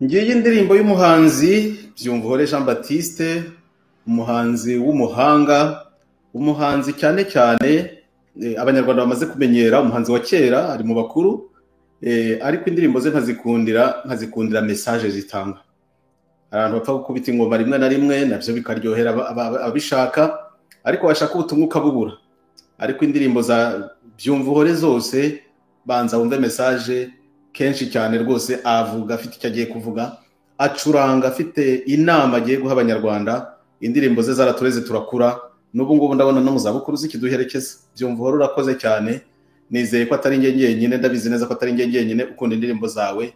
Ngiye indirimbo y'umuhanzi Byumvuhore Jean Baptiste, umuhanzi w'umuhanga, umuhanzi cyane cyane abanyarwanda bamaze kumenyera, umuhanzi wa kera ari mu bakuru, ariko indirimbo ze nkazikundira message zitanga. Abantu bapfa gukubita ingoma rimwe na rimwe navyo bikaryohera abishaka, ariko bashaka ubutumwa ukabubura. Ariko indirimbo za Byumvuhore zose banza wumve message kenshi cyane rwose, avuga afite icyo agiye kuvuga, acuranga afite inama agiye guha abanyarwanda. Indirimbo ze zaratureze turakura, n'ubu ngubu ndabona no mu zabukuru zikiduherekeza. Byumvuhore urakoze cyane, nizeye ko atari njye nyine, ndabizi neza ko atari njye nyine ukunda indirimbo zawe.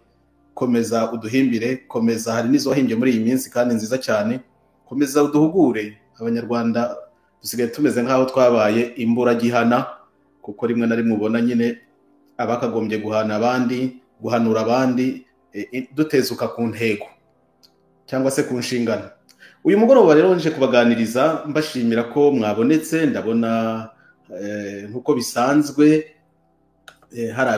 Komeza uduhimbire, komeza, hari nizo wahimbye muri iyi minsi kandi nziza cyane. Komeza uduhugure, abanyarwanda dusigaye tumeze nk'aho twabaye imburagihana, kuko rimwe na rimwe ubona nyine abakagombye guhana abandi, guhanura abandi, dutezuka ku ntego cyangwa se ku nshingano. Uyu mugoroba rero nje kubaganiriza mbashimira ko mwabonetse. Ndabona nkuko bisanzwe hari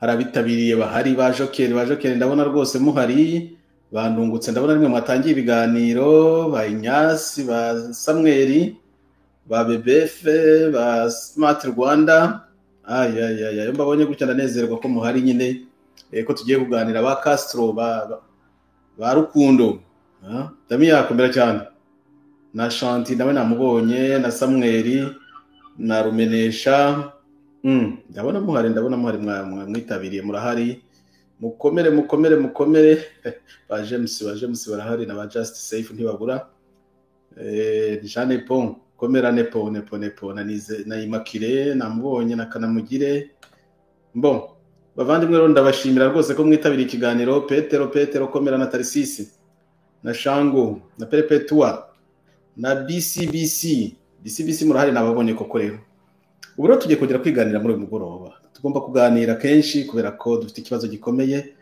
abitabiriye bahari, ba Jokeri ndabona rwose muhari, bandungutse ndabona rimwe mwatangiye ibiganiro, ba Inyasi, ba Samuel, ba Bebefe, ba Smart Rwanda. Mbabonye gutya ndanezerwa ko muhari nyine, ko tugiye kuganira. Ba Castro, ba Rukundo, Dami yakomera cyane, na Shanti nawe namubonye, na Samuel, na Rumenesha. Ndabona muhari mwitabiriye, murahari. Mukomere. Ba James barahari, na ba Just Safe ntibabura. Jeanne Pon, komera Nepo na Imakire namubonye, na Kanamugire. Bavandimwe rero ndabashimira rwose ko mwitabiriye ikiganiro. Petero komera, na Tarisisi, na Shango, na Perpetua, na BCBC murahari nababonye koko rero. Ubu rero tugiye kugera kwiganira muri uyu mugoroba. Tugomba kuganira kenshi kubera ko dufite ikibazo gikomeye.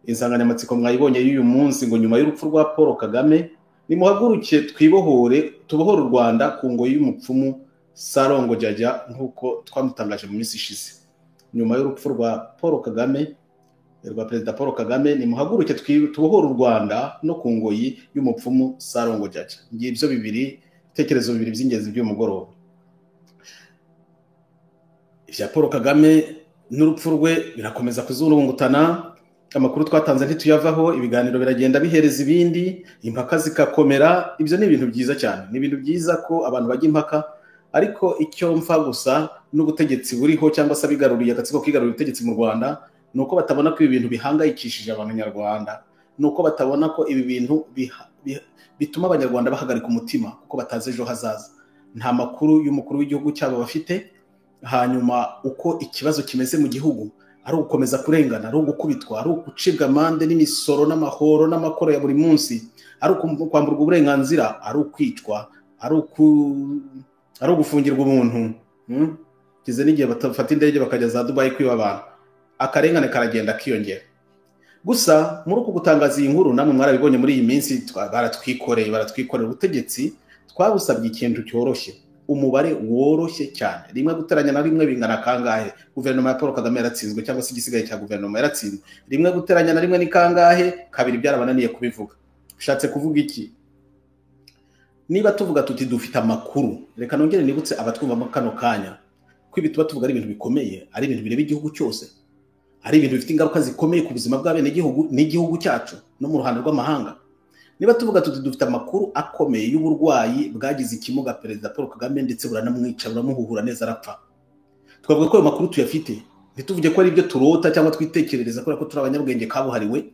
Insanganyamatsiko mwayibonye y'uyu munsi ngo nyuma y'urupfu rwa Paul Kagame nimuhaguruke tubohore u Rwanda ku ngoyi y'umupfumu Sarongo Jajja, nk'uko twamutangaje mu minsi ishize. Nyuma y'urupfu rwa Paul Kagame, rwa Perezida Paul Kagame, nimuhaguruke tubohore u Rwanda no ku ngoyi y'umupfumu Sarongo Jajja. Ngibyo bitekerezo bibiri by'ingenzi by'uyu mugoroba. Ivya Paul Kagame n'urupfu rwe birakomeza kuzurungutana. Amakuru twatanze ntituyavaho, ibiganiro biragenda bihereza ibindi, impaka zikakomera. Ibyo ni ibintu byiza cyane, ni ibintu byiza ko abantu bajya impaka. Ariko icyo mfa gusa n'ubutegetsi buriho, cyangwa se abigaruriye agatsiko kigaruriye ubutegetsi mu Rwanda, nuko batabona ko ibi bintu bihangayikishije abanyarwanda, nuko batabona ko ibi bintu bituma abanyarwanda bahagarika umutima, kuko batazi ejo hazaza. Nta makuru y'umukuru w'igihugu cyabo bafite. Hanyuma uko ikibazo kimeze mu gihugu, ari ugukomeza kurengana, ari ugukubitwa, ari ugucibwa amande n'imisoro n'amahoro n'amakoro ya buri munsi, ari kwamburwa uburenganzira, ari ukwicwa, ari ugufungirwa umuntu. Kize n'igihe batafata indege bakajya za Dubai kwiba abantu, akarengane karagenda kiyongera. Gusa muri uko gutangaza iyi nkuru, namwe mwarabibonye muri iyi minsi, baratwikoreye ubutegetsi twabusabye ikintu cyoroshye, umubare woroshye cyane. Rimwe guteranya na rimwe bingana kangahe? Guverinoma ya Paul Kagame yaratsinzwe, cyangwa se igisigaye cya guverinoma yaratsinzwe. Rimwe guteranya na rimwe ni kangahe? Kabiri. Byarabananiye kubivuga. Bishatse kuvuga iki? Niba tuvuga tuti dufite amakuru, reka nongere nibutse abatwumva mu kano kanya ko ibi tuba tuvuga ari ibintu bikomeye, ari ibintu bireba igihugu cyose, ari ibintu bifite ingaruka zikomeye ku buzima bw'abene igihugu n'igihugu cyacu no mu ruhando rw'amahanga. Niba tuvuga tuti dufite amakuru akomeye y'uburwayi bwagize ikimuga Perezida Paul Kagame, ndetse buranamwica, buramuhuhura neza arapfa, twavuga ko ayo makuru tuyafite. Ntituvuge ko ari ibyo turota cyangwa twitekerereza kubera ko turi abanyabwenge kabuhariwe.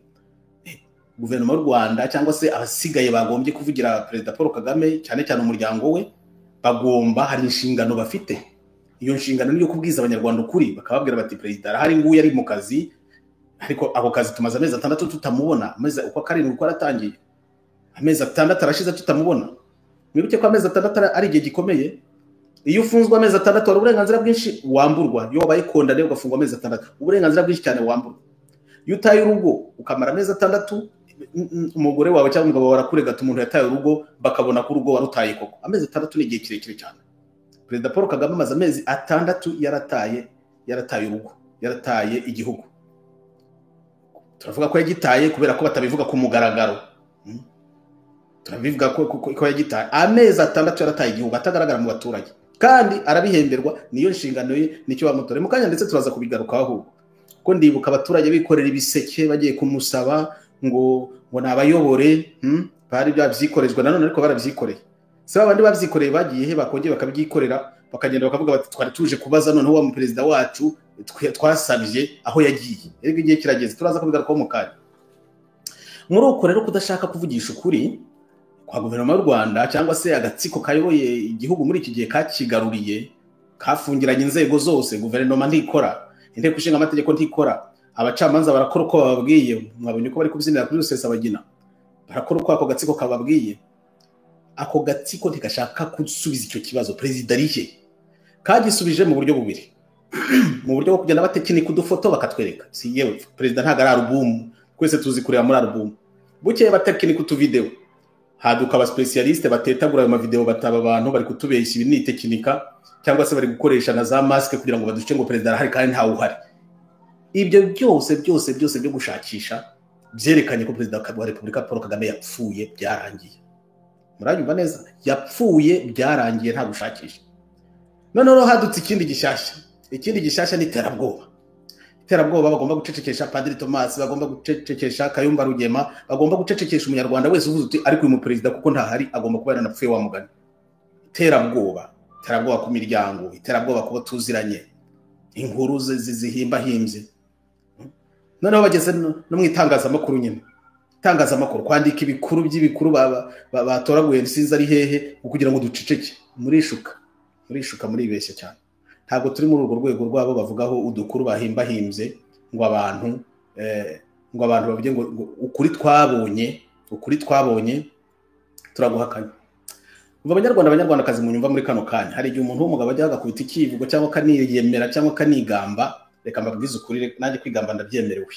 Guverinoma y'u Rwanda cyangwa se abasigaye bagombye kuvugira Perezida Paul Kagame, cyane cyane umuryango we, hari inshingano bafite. Iyo nshingano niyo kubwiza abanyarwanda ukuri, bakababwira bati Perezida arahari, nguyu ari mu kazi, ariko ako kazi tumaze amezi 6 tutamubona. Amezi uko 7 uko aratangiye, amezi 6 arashize tutamubona. Mwibuke ko amezi 6 ari igihe gikomeye. Iyo ufunzwe amezi 6 hari uburenganzira bwinshi wamburwa. Iyo wabaye kondane ugafungwa amezi 6, uburenganzira bwinshi cyane wamburwa. Iyo utaye urugo ukamara amezi 6, umugore wawe cyangwa umugabo barakurega umuntu yataye urugo, bakabona ko urugo warutaye koko. Amezi 6 ni igihe kirekire cyane. Perezida Paul Kagame amaze amezi 6 yarataye urugo, yarataye igihugu. turavuga ko yagitaye kubera ko batabivuga ku mugaragaro. Turabivuga ko yagitaye amezi 6 yarataye igihugu atagaragara mu baturage, kandi arabihemberwa, niyo nshingano ye, nicyo bamutore mu kanya, ndetse turaza kubigarukaho ahubwo ko ndibuka abaturage bikorera ibiseke bagiye kumusaba ngo nabayobore, bari byavyikorezwa nanone, ariko baravyikoreye. Se babandi bavyikoreye bagiye he bakongeye bakabyikorera, bakagenda bakavuga bati twari tuje kubaza noneho wa mu president wacu twasabye aho yagiye. Erega igihe kirageze, turaza kubigarukaho mu kanya. Muri uko rero kudashaka kuvugisha ukuri kwa guverinoma y'u Rwanda cyangwa se agatsiko kayoboye igihugu muri iki gihe kakigaruriye, kafungiranye inzego zose, guverinoma ntikora, inteko ishinga amategeko ntikora, abacamanza barakora uko bababwiye, mwabonye ko bari kubyinira kuri Rusesabagina, barakora uko ako gatsiko kababwiye. Ako gatsiko ntigashaka gusubiza icyo kibazo president arihe, kagisubije mu buryo bubiri. Mu buryo bwo kugenda batekinika udufoto bakatwereka, si yewe president ntago ari album, kwese tuzi kureba muri album, bukeye batekinika utuvideo, haduka aba specialiste batetagura ayo video, bataba abantu bari kutubeshya ibi ni tekinika, cyangwa se bari gukoresha na za maske kugira ngo baduce ngo president arahari kandi ntawe uhari. Ibyo byose byo gushakisha byerekanye ko president wa Repubulika Paul Kagame yapfuye, byarangiye. Muranyumva neza, yapfuye, byarangiye, nta gushakisha. Noneho hadutse ikindi gishyashya ni terabwoba. Terabwoba bagomba gucecekesha Padiri Thomas, bagomba gucecekesha Kayumba Rugema, bagomba gucecekesha umunyarwanda wese uvuze uti ariko uyu mu president kuko ntahari agomba kuba yanapfuye wa mugani. Terabwoba ku miryango, terabwoba kuba tuziranye, inkuru zihimbahimbye. Noneho bageze no mu itangazamakuru nyine, itangazamakuru kwandika ibikuru by'ibikuru batoraguye sinzi ari hehe kugira ngo duceceke. Murishuka muribeshya cyane. Ntabwo turi muri urwo rwego rwabo bavugaho udukuru bahimbahimbye ngo abantu bavuge ngo ukuri twabonye turaguhakanya. Abanyarwandakazi munyumva muri kano kanya, hari igihe umuntu w'umugabo ajya agakubita ikivugo cyangwa kaniyemera cyangwa kanigamba, reka mbabwize ukuri, nanjye kwigamba ndabyemerewe.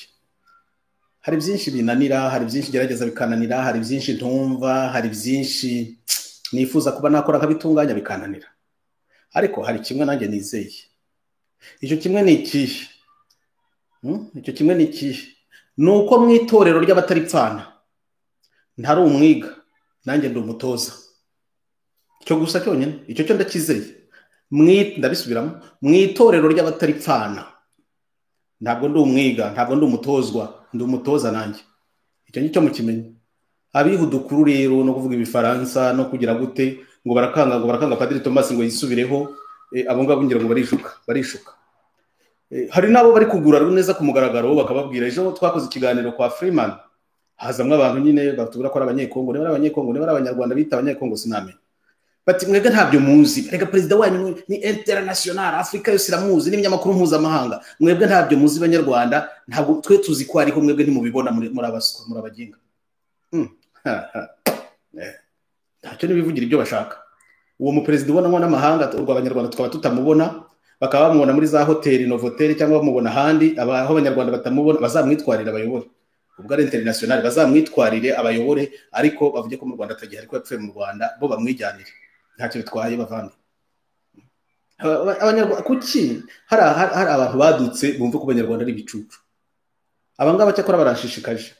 Hari byinshi binanira, hari byinshi gerageza bikananira, hari byinshi ntumva, hari byinshi nifuza kuba nakora nkabitunganya bikananira. Ariko hari kimwe nanjye nizeye. Icyo kimwe ni ikihe? Nuko mu itorero ry'abataripfana ntari umwiga, nanjye ndi umutoza. Icyo gusa cyonyine, icyo cyo ndakizeye. Ndabisubiramo, mu itorero ry'abataripfana ntabwo ndi umwiga, ntabwo ndi umutozwa, ndi umutoza nanjye. Icyo nicyo mukimenye. Abihudukuru rero no kuvuga ibifaransa no kugira gute ngo barakanga Padiri Thomas ngo yisubireho, abo ngabo ngira ngo barishuka. Hari nabo bari kugura neza ku mugaragaro bakababwira, ejo twakoze ikiganiro kwa Freeman, hazamwe abantu nyine batubura ko ari abanyekongo, ne bari abanyarwanda bita abanyekongo sinamenye. Bati mwebwe ntabyo muzi, reka president wanyu ni international, Afrika yose iramuzi, n'imyamakuru mpuzamahanga, mwebwe ntabyo muzi banyarwanda, ntabwo twe tuzi ko ariko mwebwe ntimubibona muri abaswa, muri abaginga. Ntacyo nibivugira ibyo bashaka. Uwo mu president ubona ngo n'amahanga urw'abanyarwanda twaba tutamubona, bakaba bamubona muri za hoteli Novotel cyangwa bamubona ahandi, aho abanyarwanda batamubona bazamwitwarira abayobore. Ubwo ari international bazamwitwarire abayobore, ariko bavuge ko mu Rwanda atagiye, ariko yapfuye mu Rwanda bo bamwijyanire. Ntacyo bitwaye bavandi. Abanyarwanda kuki hari abantu badutse bumva ko abanyarwanda ari bicucu. Abangaba cyakora barashishikaje.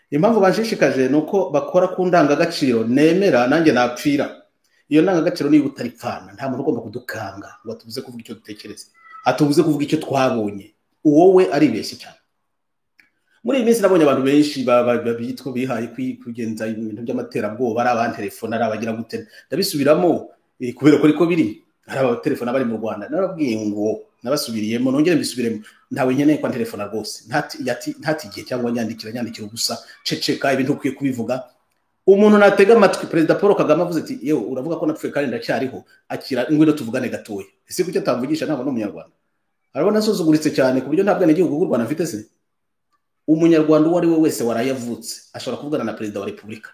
Impamvu banshishikaje nuko bakora ku ndangagaciro nemera nanjye napfira. Iyo ndangagaciro niba utaripfana, nta muntu ugomba kudukanga ngo atubuze kuvuga icyo dutekereza, atubuze kuvuga icyo twabonye. Wowe aribeshye cyane. Muri iyi minsi nabonye abantu benshi bitwa bihaye kugenza ibintu by'amaterabwoba, ari abantelefone, ari abagira gute. Ndabisubiramo kubera ko ariko biri, hari abatelefone bari mu Rwanda. Narabwiye ngo nabasubiriyemo, nongere mbisubiremo, ntawe nkeneye kwa telefone rwose. Ntatigiye cyangwa nyandikira ubusa, ceceka ibintu ukwiye kubivuga. Umuntu natega amatwi President Paul Kagame avuze ati yewe uravuga ko napfuye kandi ndacyariho, akira ingwino tuvugane gatoya. Ese kucyo tamvugisha ntabwo no munyarwanda. Arabona asuzuguritse cyane ku buryo ntabwo ne gihugu Rwanda mfite se. Umunyarwanda uwo ari we wese warayavutse ashobora kuvugana na President wa Repubulika,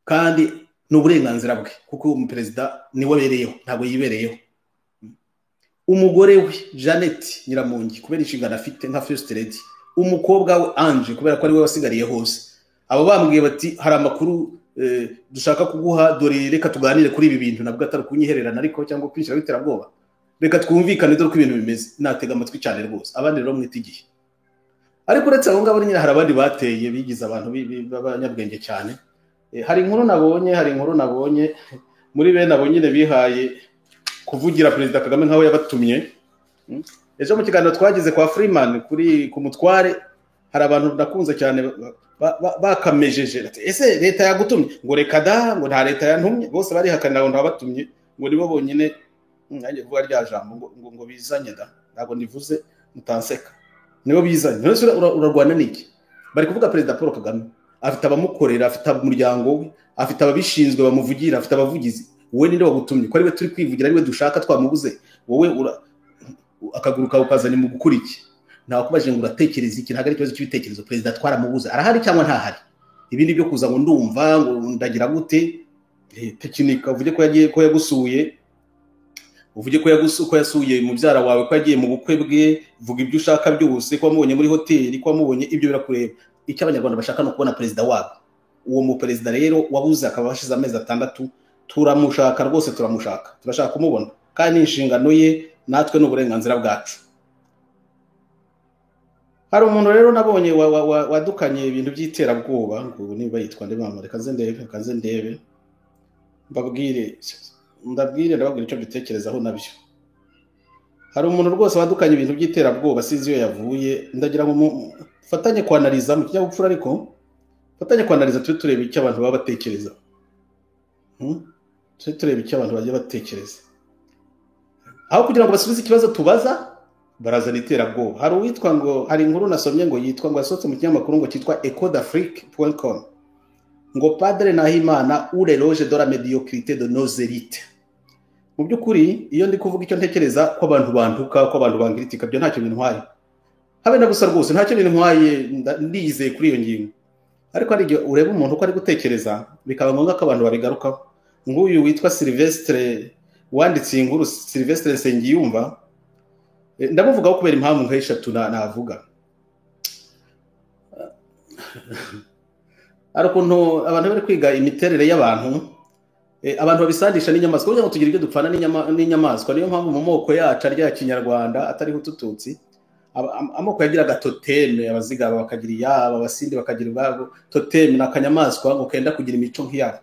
kandi n'uburenganzira bwe kuko uwo President niwe bereyeho, ntabwo yibereyeho. Umugore we Janet Nyiramungi kubera inshingano afite nka First Lady, umukobwa we Ange kubera ko ari we wasigariye hose. Abo bambwiye bati hari amakuru dushaka kuguha, dore reka tuganire kuri ibi bintu, nabwo atari kunyihererana ariko cyangwa kwinjira biterabwoba. Reka twumvikane dore ko ibintu bimeze. Natega amatwi cyane rwose. Abandi rero mwitigiye. ariko uretse aho ngabo nyine hari abandi bateye bigize abantu b'abanyabwenge cyane. Hari inkuru nabonye muri bene abo nyine bihaye kuvugira Perezida Kagame nkaho yabatumye. Ejo mu kiganiro twagize kwa Freeman kuri ku mutware, hari abantu nakunze cyane bakamejeje ese leta yagutumye, ngo reka da, ngo nta leta yantumye, bose barihakanira ngo ntabatumye, ngo nibo bonyine nanjye vuga rya jambo ngo bizanye da, ntabwo nivuze mutanseka, nibo bizanye. None urarwana niki? Bari kuvuga Perezida Paul Kagame afite abamukorera, afite umuryango we, afite ababishinzwe bamuvugira, afite abavugizi. Wowe ninde wagutumye? Ko ari we turi kwivugira, ari we dushaka, twamubuze? Wowe akaguruka ukazanye mu gukora iki? Nta kubaje ngo uratekereza iki? Ntago ari ikibazo cy'ibitekerezo. Perezida twaramubuze, arahari cyangwa ntahari? Ibindi byo kuza ngo ndumva ngo ndagira gute, tekinika uvuge ko yagiye, ko yagusuye, uvuge ko yasuye mubyara wawe, ko yagiye mu bukwe bwe, vuga ibyo ushaka byose, ko wamubonye muri hoteli, ko wamubonye, ibyo birakureba. Icyo abanyarwanda bashaka no kubona perezida wabo. Uwo mu perezida rero wabuze akaba hashize amezi 6, turamushaka rwose, turamushaka, turashaka kumubona, kandi inshingano ye natwe n'uburenganzira bwacu. Hari umuntu rero nabonye wadukanye ibintu by'iterabwoba, ngo niba yitwa Ndemama, reka nze ndebe mbabwire icyo bitekerezaho nabyo. Hari umuntu rwose wadukanye ibintu by'iterabwoba, sinzi iyo yavuye. Ndagira ngo fatanye kwanaliza mu kinyabupfura, ariko fatanye kwanaliza turi tureba icyo abantu baba batekereza. Turi tureba icyo abantu bajya batekereza, aho kugira ngo basubize ikibazo tubaza barazana iterabwoba. Hari uwitwa ngo, hari inkuru nasomye ngo yitwa, ngo yasohotse mu kinyamakuru ngo cyitwa ecodafrique.com, ngo Padre Nahimana ou l'éloge de la médiocrité de nos élites. Mu by'ukuri iyo ndi kuvuga icyo ntekereza ko abantu bantuka, ko abantu bangiritika, byo ntacyo bintwaye, habe na gusa rwose ntacyo bintwaye, ndizeye kuri iyo ngingo. Ariko ari ureba umuntu uko ari gutekereza, bikaba ngombwa ko abantu babigarukaho. Nguyu witwa Sylvestre wanditse inkuru, Sylvestre Nsengiyumva, ndamuvugaho kubera impamvu nk'eshatu navuga. Ari ukuntu abantu bari kwiga imiterere y'abantu, abantu babisandisha n'inyamaswa, kugira ngo tugire ibyo dupfana n'inyamaswa. Niyo mpamvu mu moko yacu arya Kinyarwanda atariho Tututsi, amoko yagira gatoteme, abazigaba bakagira iyabo, abasindi bakagira ubwabo. Toteme na kanyamaswa ngo kenda kugira imico nk'iyabo.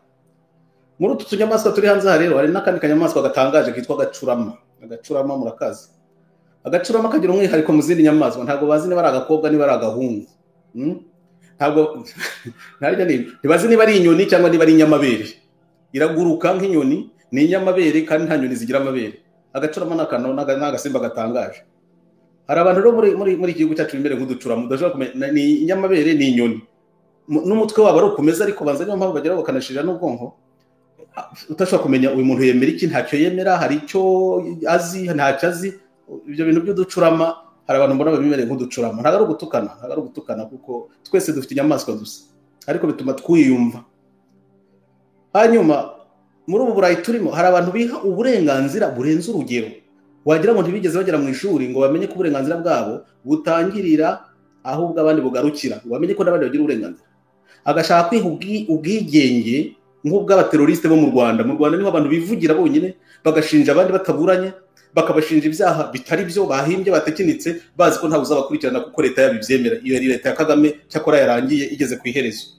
Muri utu tunyamaswa turi hanze rero hari n'akandi kanyamaswa gatangaje kitwa agacurama. Agacurama murakazi? Agacurama kagira umwihariko mu zindi nyamaswa, ntago bazi niba ari agakobwa niba ari agahungu. Ntago ntibazi niba ari inyoni cyangwa niba ari inyamabere. Iraguruka nk'inyoni, ni inyamabere kandi nta nyoni zigira amabere. Agacurama n'agasimba gatangaje. Hari abantu rero muri igihugu cyacu imbere nk'uducurama udashobora kumenya ni inyamabere ni inyoni. N'umutwe wabo ari ukomeza, ariko banza niyo mpamvu bagera bakanashirira n'ubwonko. Utashobora kumenya uyu muntu yemera iki, ntacyo yemera, hari icyo azi, ntacyo azi. Ibyo bintu by'uducurama hari abantu mbona babimere nk'uducurama. Ntago ari ugutukana, kuko twese dufite inyamaswa dusa, ariko bituma twiyumva. Hanyuma muri ubu Burayi turimo hari abantu biha uburenganzira burenze urugero, wagira ngo ntibigeze bagera mu ishuri ngo bamenye ko uburenganzira bwabo butangirira ahubwo abandi bugarukira, bamenye ko n'abandi bagira uburenganzira. Agashaka kwiha ubwigenge nk'ubw'abateroriste bo mu Rwanda. Mu Rwanda niho abantu bivugira bonyine, bagashinja abandi bataburanye, bakabashinja ibyaha bitari byo bahimbye, batekinitse, bazi ko ntawe uzabakurikirana kuko leta yabibyemera. Iyo ari leta ya Kagame cyakora yarangiye igeze ku iherezo.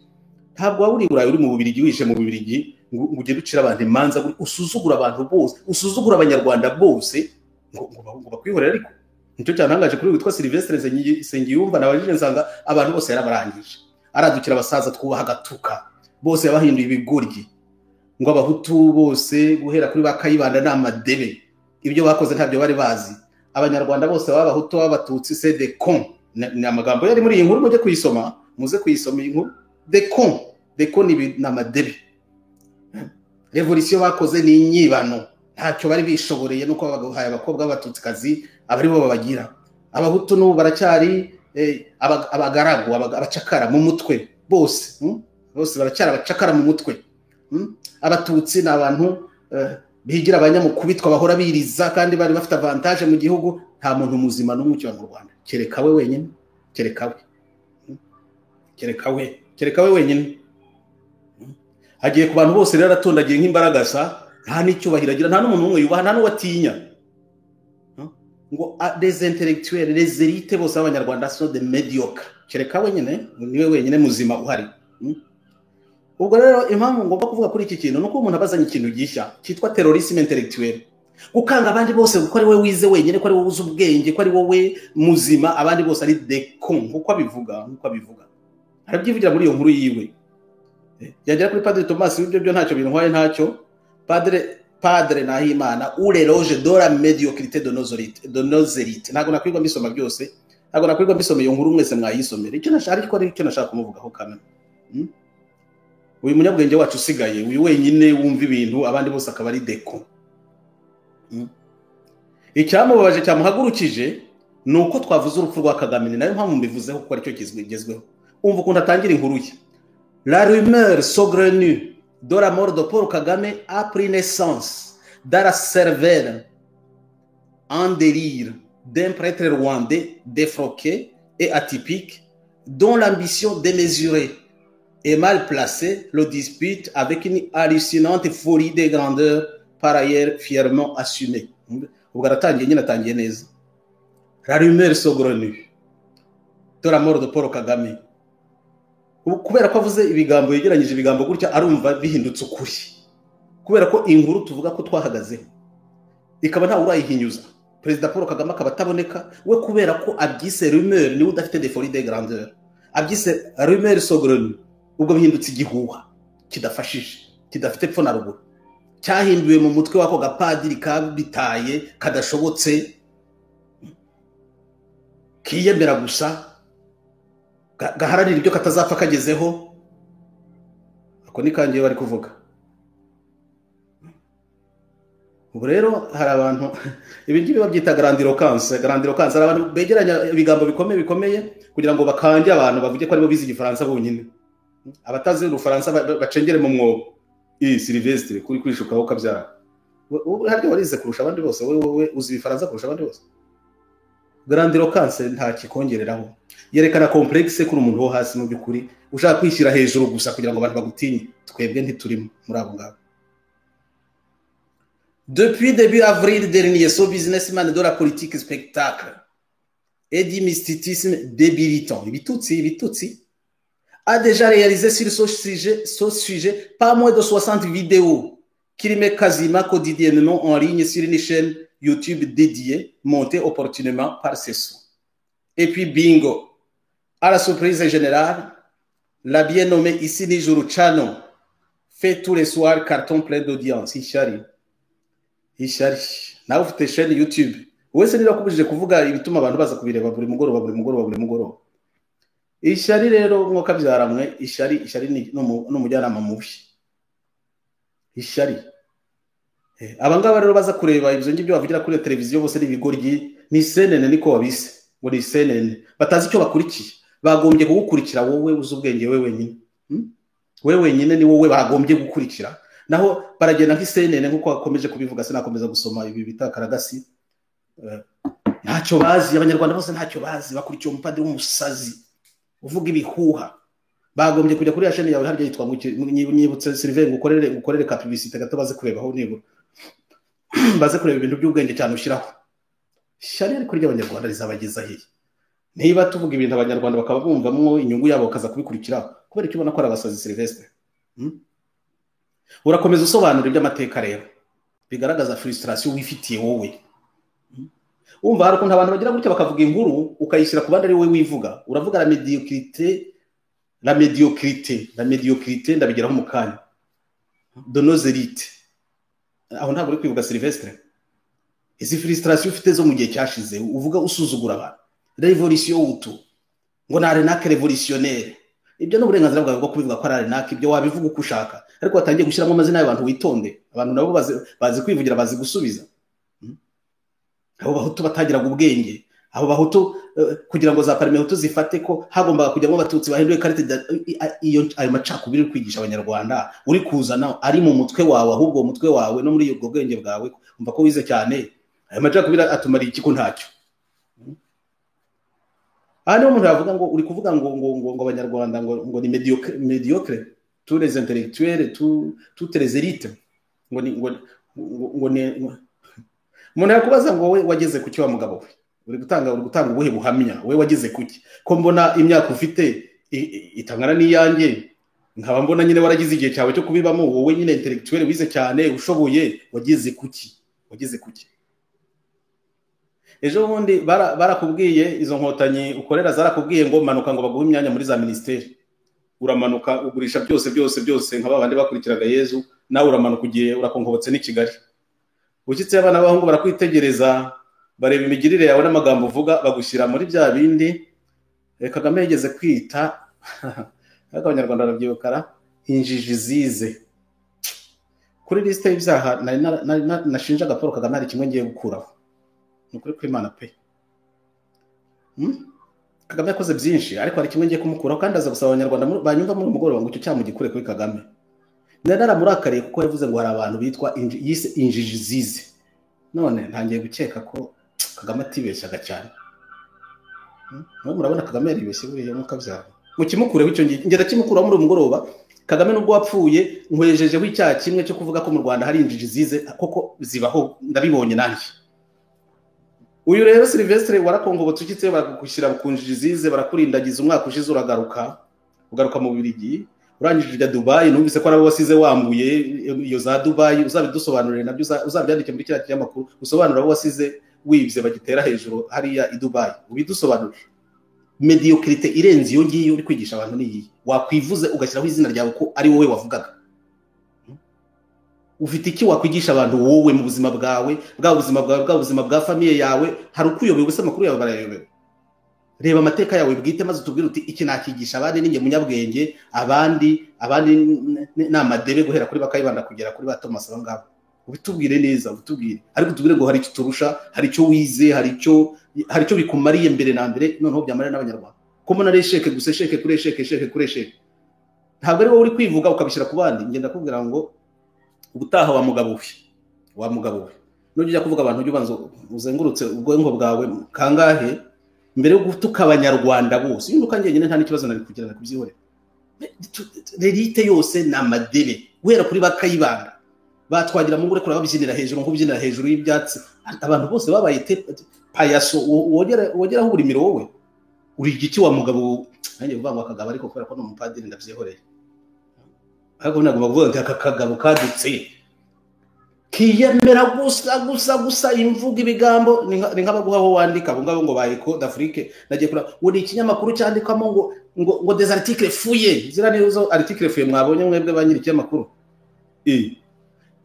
Ntabwo waba uri Burayi, uri mu Bubiligi, wishe mu Bubiligi, ngo ugende ucira abantu imanza, usuzugura abantu bose, usuzugura abanyarwanda bose, ngo bakwihorera. Ariko nicyo cyantangaje kuri witwa Sylvestre Nsengiyumva, nabajije nsanga abantu bose yarabarangije. Aradukira abasaza twubaha agatuka, bose yabahinduye ibigoryi, ngo abahutu bose guhera kuri bakayibanda n'amadebe, ibyo bakoze ntabyo bari bazi. Abanyarwanda bose b'abahutu b'abatutsi, c'est des cons. Ni amagambo yari muri iyi nkuru, mujye kuyisoma, muze kuyisoma iyi nkuru. Des cons ni n'amadebe. Revolution bakoze ni inyibano, ntacyo bari bishoboreye, nuko bagahaye abakobwa b'abatutsikazi abari bo babagira. Abahutu n'ubu baracyari abagaragu, abacakara mu mutwe bose, bose baracyari abacakara mu mutwe. Abatutsi ni abantu bigira abanyamukubitwa, bahora biriza kandi bari bafite avantage mu gihugu. Nta muntu muzima n'umwe ukiba mu Rwanda, kereka we wenyine, kereka we wenyine. Hagiye ku bantu bose rero aratondagiye nk'imbaragasa, nta n'icyubahiro agira, nta n'umuntu umwe yubaha, nta n'uwatinya. Ngo des intellectuels, les élites bose b'abanyarwanda sont des médiocres. kereka wenyine niwe wenyine muzima uhari. Ubwo rero impamvu ngomba kuvuga kuri iki kintu nuko umuntu abazanye ikintu gishya cyitwa terrorisme intellectuel, gukanga abandi bose ko ari we wize wenyine, ko ari wowe uzi ubwenge, ko ari wowe muzima, abandi bose ari decon, uko abivuga arabyivugira muri iyo nkuru yiwe. Yagera kuri Padre Thomas, ibyo byo ntacyo bintwaye, ntacyo. Padre Nahimana ureroge de la médiocrité de nos élites. Ntago nakwirwa mbisoma byose, ntago nakwirwa mbisoma iyo nkuru mwese mwayisomera. Icyo nashaka ariko icyo nashaka kumuvugaho kamwe, uyu munyabwenge wacu usigaye, uyu wenyine wumva ibintu abandi bose akaba ari deko. Icyamubabaje cyamuhagurukije nuko twavuze urupfu rwa Kagame, ni nayo mpamvu mbivuzeho kuko aricyo kizwigezweho. Umva ukuntu atangira inkuru ye. La rumeur saugrenue de la mort de Paul Kagame a pris naissance dans la cervelle en délire d'un prêtre rwandais défroqué et atypique dont l'ambition démesurée et mal placée le dispute avec une hallucinante folie de grandeur par ailleurs fièrement assumée. Ubwo aratangiye nyine atangiye neza. La rumeur saugrenue de la mort de Paul Kagame. Kubera ko avuze ibigambo yegeranyije ibigambo gutya arumva bihindutse ukuri, kubera ko inkuru tuvuga ko twahagazeho ikaba nta urayihinyuza. Perezida Paul Kagame akaba ataboneka, we kubera ko abyise rumeur, niwe udafite de folie de grandeur, abyise rumeur saugrenue. Ubwo bihindutse igihuha kidafashije, kidafite epfo na ruguru, cyahinduwe mu mutwe wako gapadiri kabitaye kadashobotse, kiyemera gusa, gaharanira ibyo katazapfa kagezeho. Ako ni kangiye bari kuvuga. Ubu rero hari abantu ibi ngibi babyita grandiloquence. Grandiloquence ari abantu begeranya ibigambo bikomeye kugira ngo bakanje abantu bavuge ko ari bo bizi igifaransa bonyine. Abatazi urufaransa bacengere mu mwobo. Sylvestre kuri kwishukaho kabyara. Harya warize kurusha abandi bose, wowe uzi igifaransa kurusha abandi bose. Grandiloquence nta kikongereraho, yerekana complexe kuri umuntu wo hasi mu byukuri ushaka kwishyira hejuru gusa kugira ngo abantu bagutinye. Twebwe ntiturimo muri abo ngabo. Depuis début avril dernier, ce businessman de la politique spectacle et du mysticisme débilitant, ibitutsi, a déjà réalisé sur ce sujet pas moins de 60 vidéos qu'il met quasiment quotidiennement en ligne sur une chaîne YouTube dédiée, montée opportunément par ses soins. Et puis bingo, à la surprise générale, la bien nommée ici Nijuru Chano fait tous les soirs carton plein d'audience. Ishari. Nawe ufite chaîne YouTube, wese niba kubujije kuvuga ibituma abantu baza kubireba buri mugoroba. Ishari rero nkoka byaramwe, ishari ni n'umujyanama mubi. Ishari. Abangaba rero baza kureba ibyo ngibyo bavugira kuri televiziyo bose n'ibigoryi, ni CNN niko wabise, ngo ni CNN. Batazi icyo bakurikiye. Bagombye kugukurikira wowe uzi ubwenge wewe wenyine. Wewe wenyine ni wowe bagombye gukurikira. Naho baragenda nki CNN nkuko akomeje kubivuga, sinakomeza gusoma ibi bitakaragasi. Ntacyo bazi, abanyarwanda bose ntacyo bazi, bakurikiye umupadiri w'umusazi uvuga ibihuha. Bagombye kujya kuri ya chaîne yawe harya yitwa nyibutse Sylvain ngukorere ka publicité gato baze kurebaho nibura. Baze kureba ibintu by'ubwenge cyane ushyiraho. Shari ariko ry'abanyarwanda rizabageza hehe? Niba tuvuga ibintu abanyarwanda bakaba bumvamwo inyungu yabo bakaza kubikurikira, kubera icyo ubona ko ari abasazi Sylvestre. Urakomeza usobanura iby'amateka rero bigaragaza frustration wifitiye wowe. Umva hari ukuntu abantu bagira gutya bakavuga inkuru ukayishyira ku bandi ari wowe wivuga. Uravuga la médiocrité ndabigeraho mu kanya de nos élites. Aho ntabwo uri kwivuga Sylvestre. Izi frustration ufite zo mu gihe cyashize uvuga usuzugura abantu. Révolution utu ngo na renake révolutionnaire. Ibyo n'uburenganzira bwawe bwo kubivuga ko ari renake, ibyo wabivuga uko ushaka, ariko watangiye gushyiramo amazina y'abantu witonde. Abantu nabo bazi kwivugira, bazi gusubiza. Abo bahutu batagiraga ubwenge, abo bahutu kugira ngo za parmehutu zifate ko hagombaga kujyamo abatutsi bahinduye carte iyo ayo macakubiri kwigisha abanyarwanda uri kuzana ari mu mutwe wawe, ahubwo umutwe wawe no muri ubwo bwenge bwawe umva ko wize cyane. Ayo macakubiri atumariye iki ko ntacyo. Hano umuntu yavuga ngo uri kuvuga ngo abanyarwanda ngo ni médiocre, tous les intellectuels, toutes les élites, ngo ni umuntu yakubaza ngo we wageze ku cyo wa mugabo we. uri gutanga ubuhe buhamya, we wagize kuki ko mbona imyaka ufite itangana n'iyanjye, nkaba mbona nyine waragize igihe cyawe cyo kubibamo, wowe nyine intellectuel wize cyane ushoboye, wagize kuki ejo bundi barakubwiye izo nkotanyi ukorera zarakubwiye ngo manuka ngo baguhe imyanya muri za ministeri, uramanuka ugurisha byose nka babandi bakurikiraga Yezu, nawe uramanuka ugiye urakonkobotse n'i Kigali, ushyitse abana b'abahungu barakwitegereza, bareba imigirire yawe n'amagambo uvuga, bagushyira muri bya bindi Kagame yigeze kwita ariko abanyarwanda barabyibukara injiji zize. Kuri liste y'ibyaha nashinjaga Paul Kagame hari kimwe ngiye gukuraho, ni ukuri kw'Imana pe. Kagame yakoze byinshi ariko hari kimwe ngiye kumukuraho, kandi aza gusaba abanyarwanda banyumva muri umugoroba ngo icyo cyaha mugikure kuri Kagame. Naramurakariye kuko yavuze ngo hari abantu bitwa injiji zize. None ntangiye gukeka ko Kagame atibeshyaga cyane. Murabona Kagame yaribeshye buriya mukabyara. Mukimukureho icyo ngenda kimukuraho muri umugoroba. Kagame nubwo wapfuye nkwejejeho icyaha kimwe cyo kuvuga ko mu Rwanda hari injiji zize, koko zibaho, ndabibonye nanjye. Uyu rero Sylvestre warakongobotse ukitse bakugushyira ku njiji zize, barakurindagiza umwaka ushize ugaruka mu Bubiligi, urangije ujya Dubai, numvise ko arabo wasize wambuye iyo za Dubai, uzabidusobanurire nabyo, uzabyandike muri kiriya kinyamakuru usobanura abo wasize wibye bagitera hejuru hariya i Dubai, ubidusobanurire. Mediocrité irenze iyo ngiyo uri kwigisha abantu niyi, wakwivuze ugashyiraho izina ryawe ko ari wowe wavugaga. Ufite iki wakwigisha abantu wowe mu buzima bwawe, bwa buzima bwa famille yawe? Hari ukuyobewe gusa amakuru yawe barayobewe. Reba amateka yawe bwite maze utubwire uti iki nakigisha abandi, ninjye munyabwenge, abandi n'amadebe guhera kuri Bakayibanda kugera kuri ba Thomas abangabo. Ubitubwire neza, ubitubwire, ariko tubwire ngo hari icyo turusha, hari icyo wize, hari icyo bikumariye mbere na mbere, noneho byamarira n'abanyarwanda. Ko mbona ari sheke gusa, sheke kuri sheke. Ntabwo ari wowe uri kwivuga ukabishyira ku bandi. Ngenda kubwira ngo ubutaha wa mugabo we nujya kuvuga abantu ujye ubanza uzengurutse ubwonko bwawe kangahe mbere yo gutuka abanyarwanda bose. Iyo ukangiye nyine nta n'ikibazo nari kugirana kubyihore. Relite yose na madebe guhera kuri Bakayibanda batwagira mu ngure kora babyinira hejuru, nko byinira hejuru y'ibyatsi. Abantu bose babaye payaso, wogeraho uburimiro wowe uri igiki wa mugabo. Nanjye vuga ngo akagabo, ariko kubera ko no umupadiri ndabyihoreye. Ahubwo nagomba kuvuga nti aka kagabo kadutse kiyemera gusa imvuga ibigambo, ni nk'abaguhaho wandika abo ngabo ngo bayiko d'Afrique. Nagiye kura uri ikinyamakuru cyandikamo ngo des articles fouillés, zira nizo articles fouillés mwabonye mwebwe banyiri ikinyamakuru.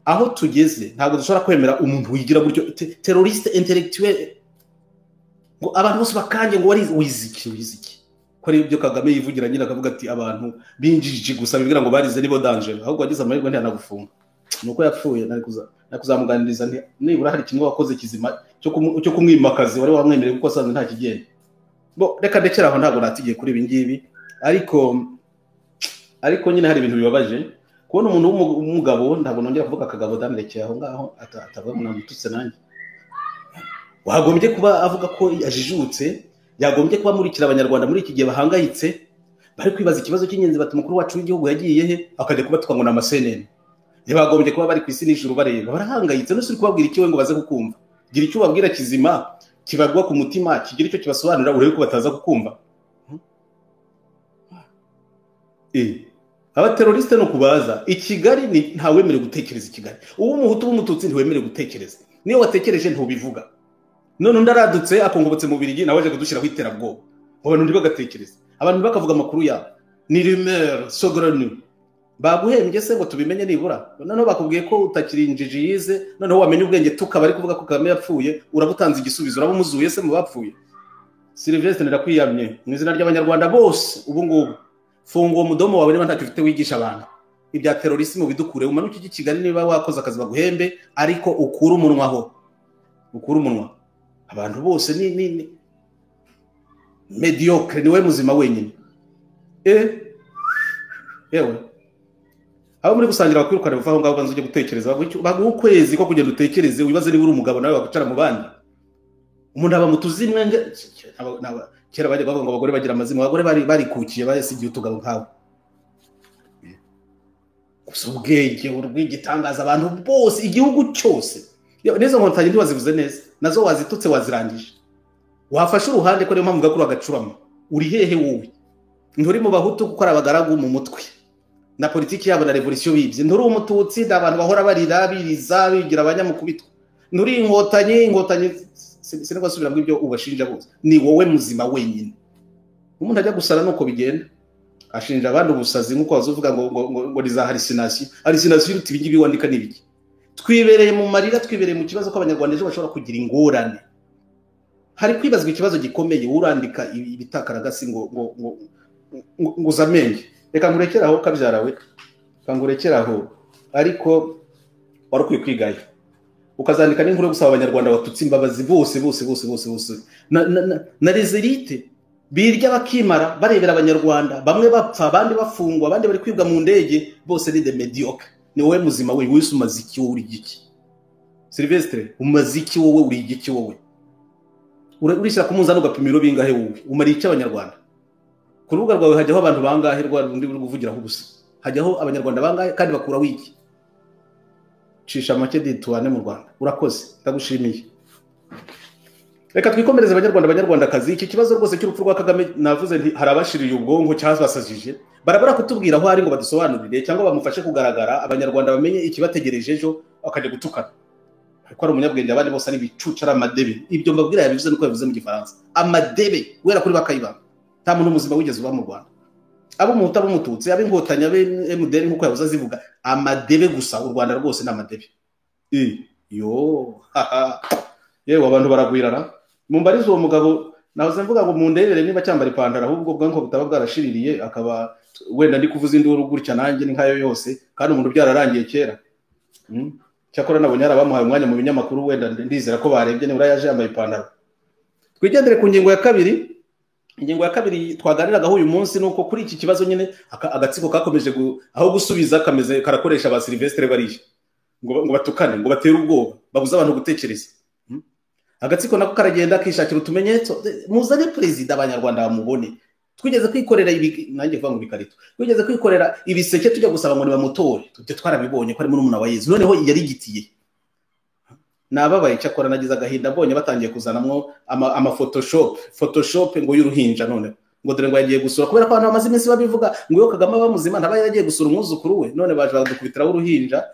Aho tugeze ntabwo dushobora kwemera umuntu wigira gutyo, terroriste intellectuel, ngo abantu bose bakange ngo wari wiziki ko ari ibyo Kagame yivugira nyine akavuga ati abantu binjiji gusa bigira ngo barize nibo danger, ahubwo wagize amahirwe ntiyanagufunga. Nuko yapfuye nakuzamuganiriza nti nibura hari kimwe wakoze kizima cyo kumwimakazi wari wamwemereye kuko asanzwe nta kigenda. Bo reka ndekera aho, ntabwo natigiye kuri ibi ngibi, ariko nyine hari ibintu bibabaje kubona umuntu w'umugabo. Ntabwo nongera kuvuga Kagabo damerekeye aho ngaho atavuga ngo namututse nanjye. Wagombye kuba avuga ko ajijutse, yagombye kuba murikira abanyarwanda muri iki gihe bahangayitse, bari kwibaza ikibazo cy'ingenzi bati mukuru wacu w'igihugu yagiye he, akajya kuba twangwa na masenene. Bagombye kuba bari ku isi n'ijuru bareba, barahangayitse. No suri kubabwira ikiwe ngo baze kukumva. Gira icyo ubabwira kizima, kibagwa ku mutima, kigira icyo kibasobanurira, urebe ko bataza kukumva. Aba terroriste no kubaza i Kigali ni ntawemere gutekereza i Kigali. Uwo umuhutu w'umututsi ntiwemere gutekereza. Niyo watekereje ntubivuga. None ndaradutse akongobotse mu Bubiligi nawe aje kudushyiraho iterabwoba. Abantu ndi bagatekereza. Abantu bakavuga amakuru yabo. Ni rumeur sogoronu. Baguhembye se ngo tubimenye nibura. Noneho bakubwiye ko utakiri injiji yize, noneho wamenye ubwenge tukaba ari kuvuga ko Kagame yapfuye, urabutanze igisubizo, urabumuzuye se mu bapfuye. Sylvestre ndakwiyamye mu izina ry'abanyarwanda bose. Ubu ngubu funga uwo mudomo wawe niba ntacyo ufite wigisha abantu. Ibya terrorisme bidukure, umanuke iki Kigali niba wakoze akazi baguhembe, ariko ukura umunwa aho. Ukura umunwa. Abantu bose ni mediocre, niwe muzima wenyine. Yewe abo muri gusangira bakwirukana buvaho ngaho banze ujye gutekereza, baguha ukwezi ko kugenda utekereze, wibaze niba uri umugabo nawe bagucara mu bandi. Umuntu aba mutuzimwe kera bajya bavuga ngo abagore bagira amazima, abagore barikukiye bayasigiye utugabo nkawe. Gusa ubwenge urw'igitangaza, abantu bose igihugu cyose. Neza nkotanyi ntiwazivuze neza, nazo wazitutse wazirangije. wafashe uruhande ko niyo mpamvu mvuga ko uragacurama. Uri hehe wowe? Nturi mu bahutu kuko ari abagaragu mu mutwe na politiki yabo na revolution bibye. Nturi umututsi abantu bahora barira biriza bigira abanyamukubitwa. Nturi inkotanyi sinigwa subira ngo ibyo ubashinja bose. Ni wowe muzima wenyine. Umuntu ajya gusara nuko bigenda. Ashinja abandi ubusazi nkuko bazuvuga ngo riza hallucination ruti ibingi biwandika nibiki. Twibereye mu marira, twibereye mu kibazo ko abanyarwanda ejo bashobora kugira ingorane. Hari kwibazwa ikibazo gikomeye urandika ibitakaragasi ngo zamenge. Reka ngurekeraho kabyarawe. Kangurekeraho ariko warukwiye kwigayo. Ukazandika n'inkuru gusaba abanyarwanda batutsi imbabazi bose na rezerite birya bakimara barebera abanyarwanda bamwe bapfa abandi bafungwa abandi bari kwibwa mu ndege bose ni de mediocre. Ni wowe muzima we wese umaziki wowe uri giki? Silvestre umaziki wowe uri giki wowe? Urishira kumunzana ugapimiro bingahe wowe? Umari iki abanyarwanda? Ku rubuga rwawe hajyaho abantu bangahe rwarundi buri kuvugiraho gusa? Hajyaho abanyarwanda bangahe kandi bakura wiki? Cisha make dituane mu Rwanda. Urakoze ndagushimiye. Reka twikomereze abanyarwanda kazi. Iki kibazo rwose cy'urupfu rwa Kagame navuze nti harabashiriye ubwonko cyazasajije. Barabara kutubwira aho ari ngo badusobanurire cyangwa bamufashe kugaragara abanyarwanda bamenye ikibategereje ejo akaje gutukana. Ariko ari umunyabwenge abandi bose ari bicucara amadebe. Ibyo mbabwira yabivuze nuko yabivuze mu Gifaransa. Amadebe wera kuri bakayiba. Nta muntu muzima wigeze uba mu Rwanda. Abo muhuta bo mututsi abe nkotanya be MDR nkuko yavuze zivuga amadebe gusa. U Rwanda rwose n'amadebe. Yo yewe abantu baragwirana. Mumbarizo uwo mugabo nahoze mvuga ngo mundebere niba cyambara ipantaro ahubwo bwanko butaba bwarashiririye akaba wenda ndi kuvuza induru gutya nanjye n'inkayo yose kandi umuntu byararangiye kera. Cyakora nabonye arabamuhaye umwanya mu binyamakuru wenda ndizera ko barebye nibura yaje yambaye ipantaro. Twigendere ku ngingo ya kabiri. Ingingo ya kabiri twaganiraga uyu munsi nuko kuri iki kibazo nyine agatsiko kakomeje aho gusubiza kameze karakoresha ba Silvestre barije ngo batukane ngo batere ubwoba babuza abantu gutekereza. Agatsiko nako karagenda kishakira utumenyetso muzane president abanyarwanda bamubone. Twigeze kwikorera ibi nanjye kuva ngo bikarito. Twigeze kwikorera ibiseke tujya gusaba ngo nibamutore. Tujye twarabibonye ko ari muri umuntu wa Yezu. Noneho yari gitiye. Nababaye cyakora nagize agahinda mbonye batangiye kuzanamwo ama photoshop ngo y'uruhinja none ngo dore ngo yagiye gusura kubera ko abantu bamaze iminsi babivuga ngo yo Kagame bamuzima ntaba yagiye gusura umwuzukuru we none baje badukubitiraho uruhinja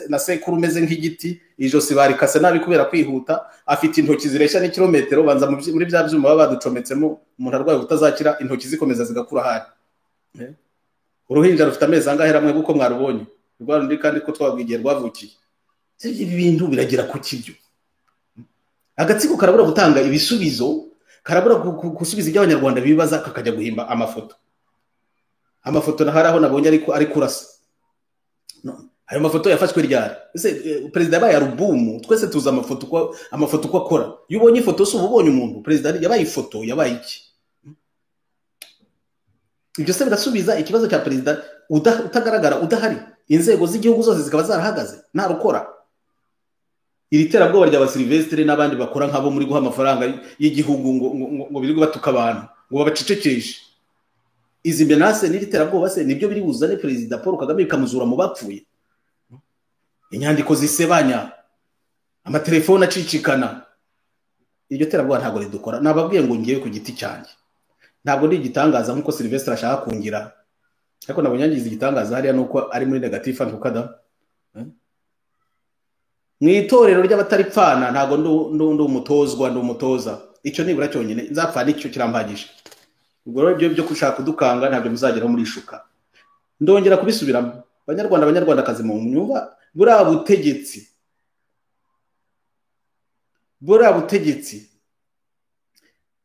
na sekuru umeze nk'igiti ijosi barikase nabi kubera kwihuta afite intoki zireshya n'ikilometero banza muri bya byuma baba baducometsemo umuntu arwaye utazakira intoki zikomeza zigakura hari uruhinja rufite amezi angahe ramwe guko mwarubonye rwarundi kandi ko twabwigiye rwavukiye. Ibi bintu biragira ku kibyo. Agatsiko karabura gutanga ibisubizo, karabura gusubiza ibyo abanyarwanda bibaza kakajya guhimba amafoto. Amafoto naharaho nabonye ari kurasa. Ayo mafoto yafashwe ryari? Ese president yabaye album, twese tuza amafoto uko akora. Iyo ubonye ifoto se ubonye umuntu, president yabaye ifoto, yabaye iki? Ibyo se birasubiza ikibazo cya president utagaragara udahari. Inzego z'igihugu zose zikaba zarahagaze, nta rukora. Iri terabwoba rya Silvestre n'abandi bakora nkabo muri guha amafaranga y'igihugu ngo biri batuka abantu ngo babacecekeshe. Izi menace n'iri terabwoba se nibyo biri buzane president Paul Kagame bikamuzura mu bapfuye. Inyandiko zisebanya, amatelefone acicikana. Iryo terabwoba ntabwo ridukora. Nababwiye ngo ngiye ku giti cyanjye. Ntabwo ndi igitangaza nkuko Silvestre ashaka kungira. Ariko nabonyangiza igitangaza hariya nuko ari muri negative ntukada. Mwitorero ry'abataripfana ntago ndo umutoza. Icyo nibura cyonyine nzapfa nicyo kirambagisha. Ubwo rero ibyo kushaka kudukanga ntabyo muzageraho muri shuka. Ndongera kubisubiramo. Abanyarwanda kazi mu nyumva bura butegetsi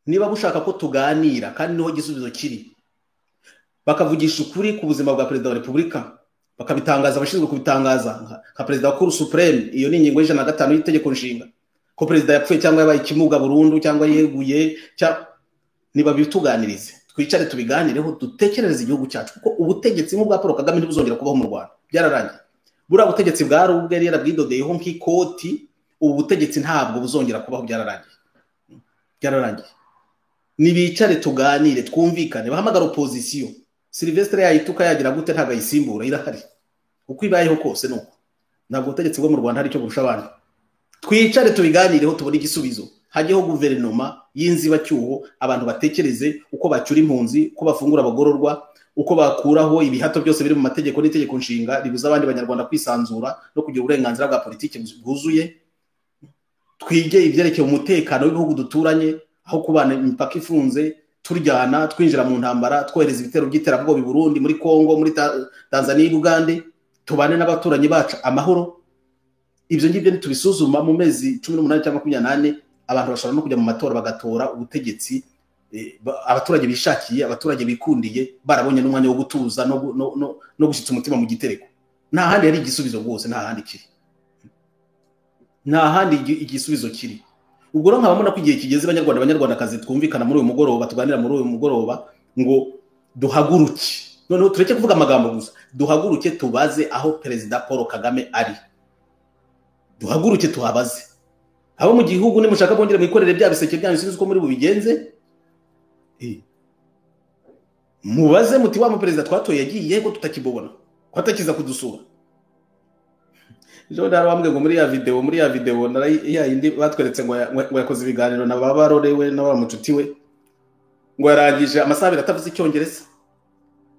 niba bushaka ko tuganira kandi niho gisubizo kiri bakavugisha ukuri ku buzima bwa Perezida wa Repubulika bakabitangaza abashinzwe kubitangaza nka Perezida wa Cour Supreme. Iyo ni ingingo y'5 y'itegeko nshinga ko Perezida yapfuye cyangwa yabaye ikimuga burundu cyangwa yeguye niba bituganirize twicare tubiganireho dutekerereze igihugu cyacu kuko ubutegetsi nk'ubwa Paul Kagame ntibuzongera kubaho mu Rwanda byararangiye. Bura butegetsi bwari ubwe rero bwidodeyeho nk'ikoti ubu butegetsi ntabwo buzongera kubaho byararangiye. Nibicare tuganire twumvikane bahamagara opposition. Silvestre yayituka yagira gute ntaga yisimbura irahari uko ibayeho kose nuko ntabwo ubutegetsi bwo mu Rwanda hari cyo burusha abandi. Twicare tubiganireho tubone igisubizo hajyeho guverinoma y'inzibacyuho, abantu batekereze uko bacyura impunzi, uko bafungura abagororwa, uko bakuraho ibihato byose biri mu mategeko n'itegeko nshinga ribuza abandi banyarwanda kwisanzura no kugira uburenganzira bwa politiki bwuzuye. Twige ibyerekeye umutekano w'ibihugu duturanye, aho kubana imipaka ifunze, turyana, twinjira mu ntambara, twohereza ibitero by'iterabwoba i Burundi, muri Kongo, muri Tanzania, Uganda, tubane n'abaturanyi bacu amahoro. Ibyo ngibyo nitubisuzuma mu mezi 18 cyangwa 28, abantu bashobora no kujya mu matora bagatora ubutegetsi abaturage bishakiye, abaturage bikundiye, barabonye n'umwanya wo gutuza no gushitsa umutima mu gitereko. Nta handi yari igisubizo rwose, nta handi kiri, nta handi igisubizo kiri. Ubwo rero nkabamona ko igihe kigeze abanyarwandakazi twumvikana muri uyu mugoroba, tuganira muri uyu mugoroba, ngo duhaguruke. Noneho tureke kuvuga amagambo gusa, duhaguruke tubaze aho Perezida Paul Kagame ari. Duhaguruke tuhabaze abo mu gihugu, nimushaka bongere mwikorere bya biseke byanyu sinzi ko muri bubigenze. Mubaze muti wa mu perezida twatoye yagiye ko tutakibona, ko atakiza kudusura. Jona arambwe ngo muri ya video ya indi batweretse ngo yakoze ibiganiro na babarorewe na wa mucuti we, ngo yarangije amasaha biratavuze icyongereza.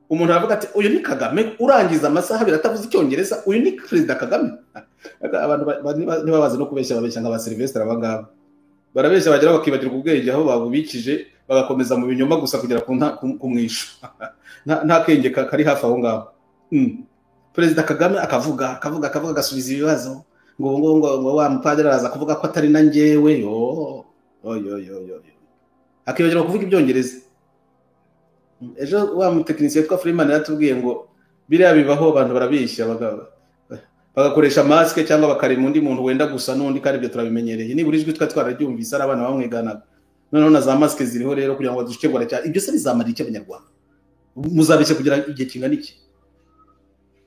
Umuntu aravuga ati uyu ni Kagame urangiza amasaha biratavuze icyongereza, uyu ni Perezida Kagame. Abantu ntibabaze no kubeshya, babeshya nka ba Sylvestre abangaba, barabeshya bagera bakibagirwa ubwenge aho babubikije, bagakomeza mu binyoma gusa kugera ku mwisho. Nta kenge kari hafi aho ngaho. Perezida Kagame akavuga agasubiza ibibazo, ngo wa mupadiri araza kuvuga ko atari na njyewe, akibagirwa kuvuga ibyongereza. Ejo wa mutekinisiye twa Freeman yatubwiye ngo biriya bibaho, abantu barabishya bagakoresha maske cyangwa bakarema undi muntu wenda gusa n'undi, kandi ibyo turabimenyereye. Nibura ijwi twararyumvise ari abana bamwiganaga, none na za maske ziriho rero kugira ngo badushikegura cyane. Ibyo se bizamarira iki abanyarwanda? Muzabishye kugira igihe kingana iki?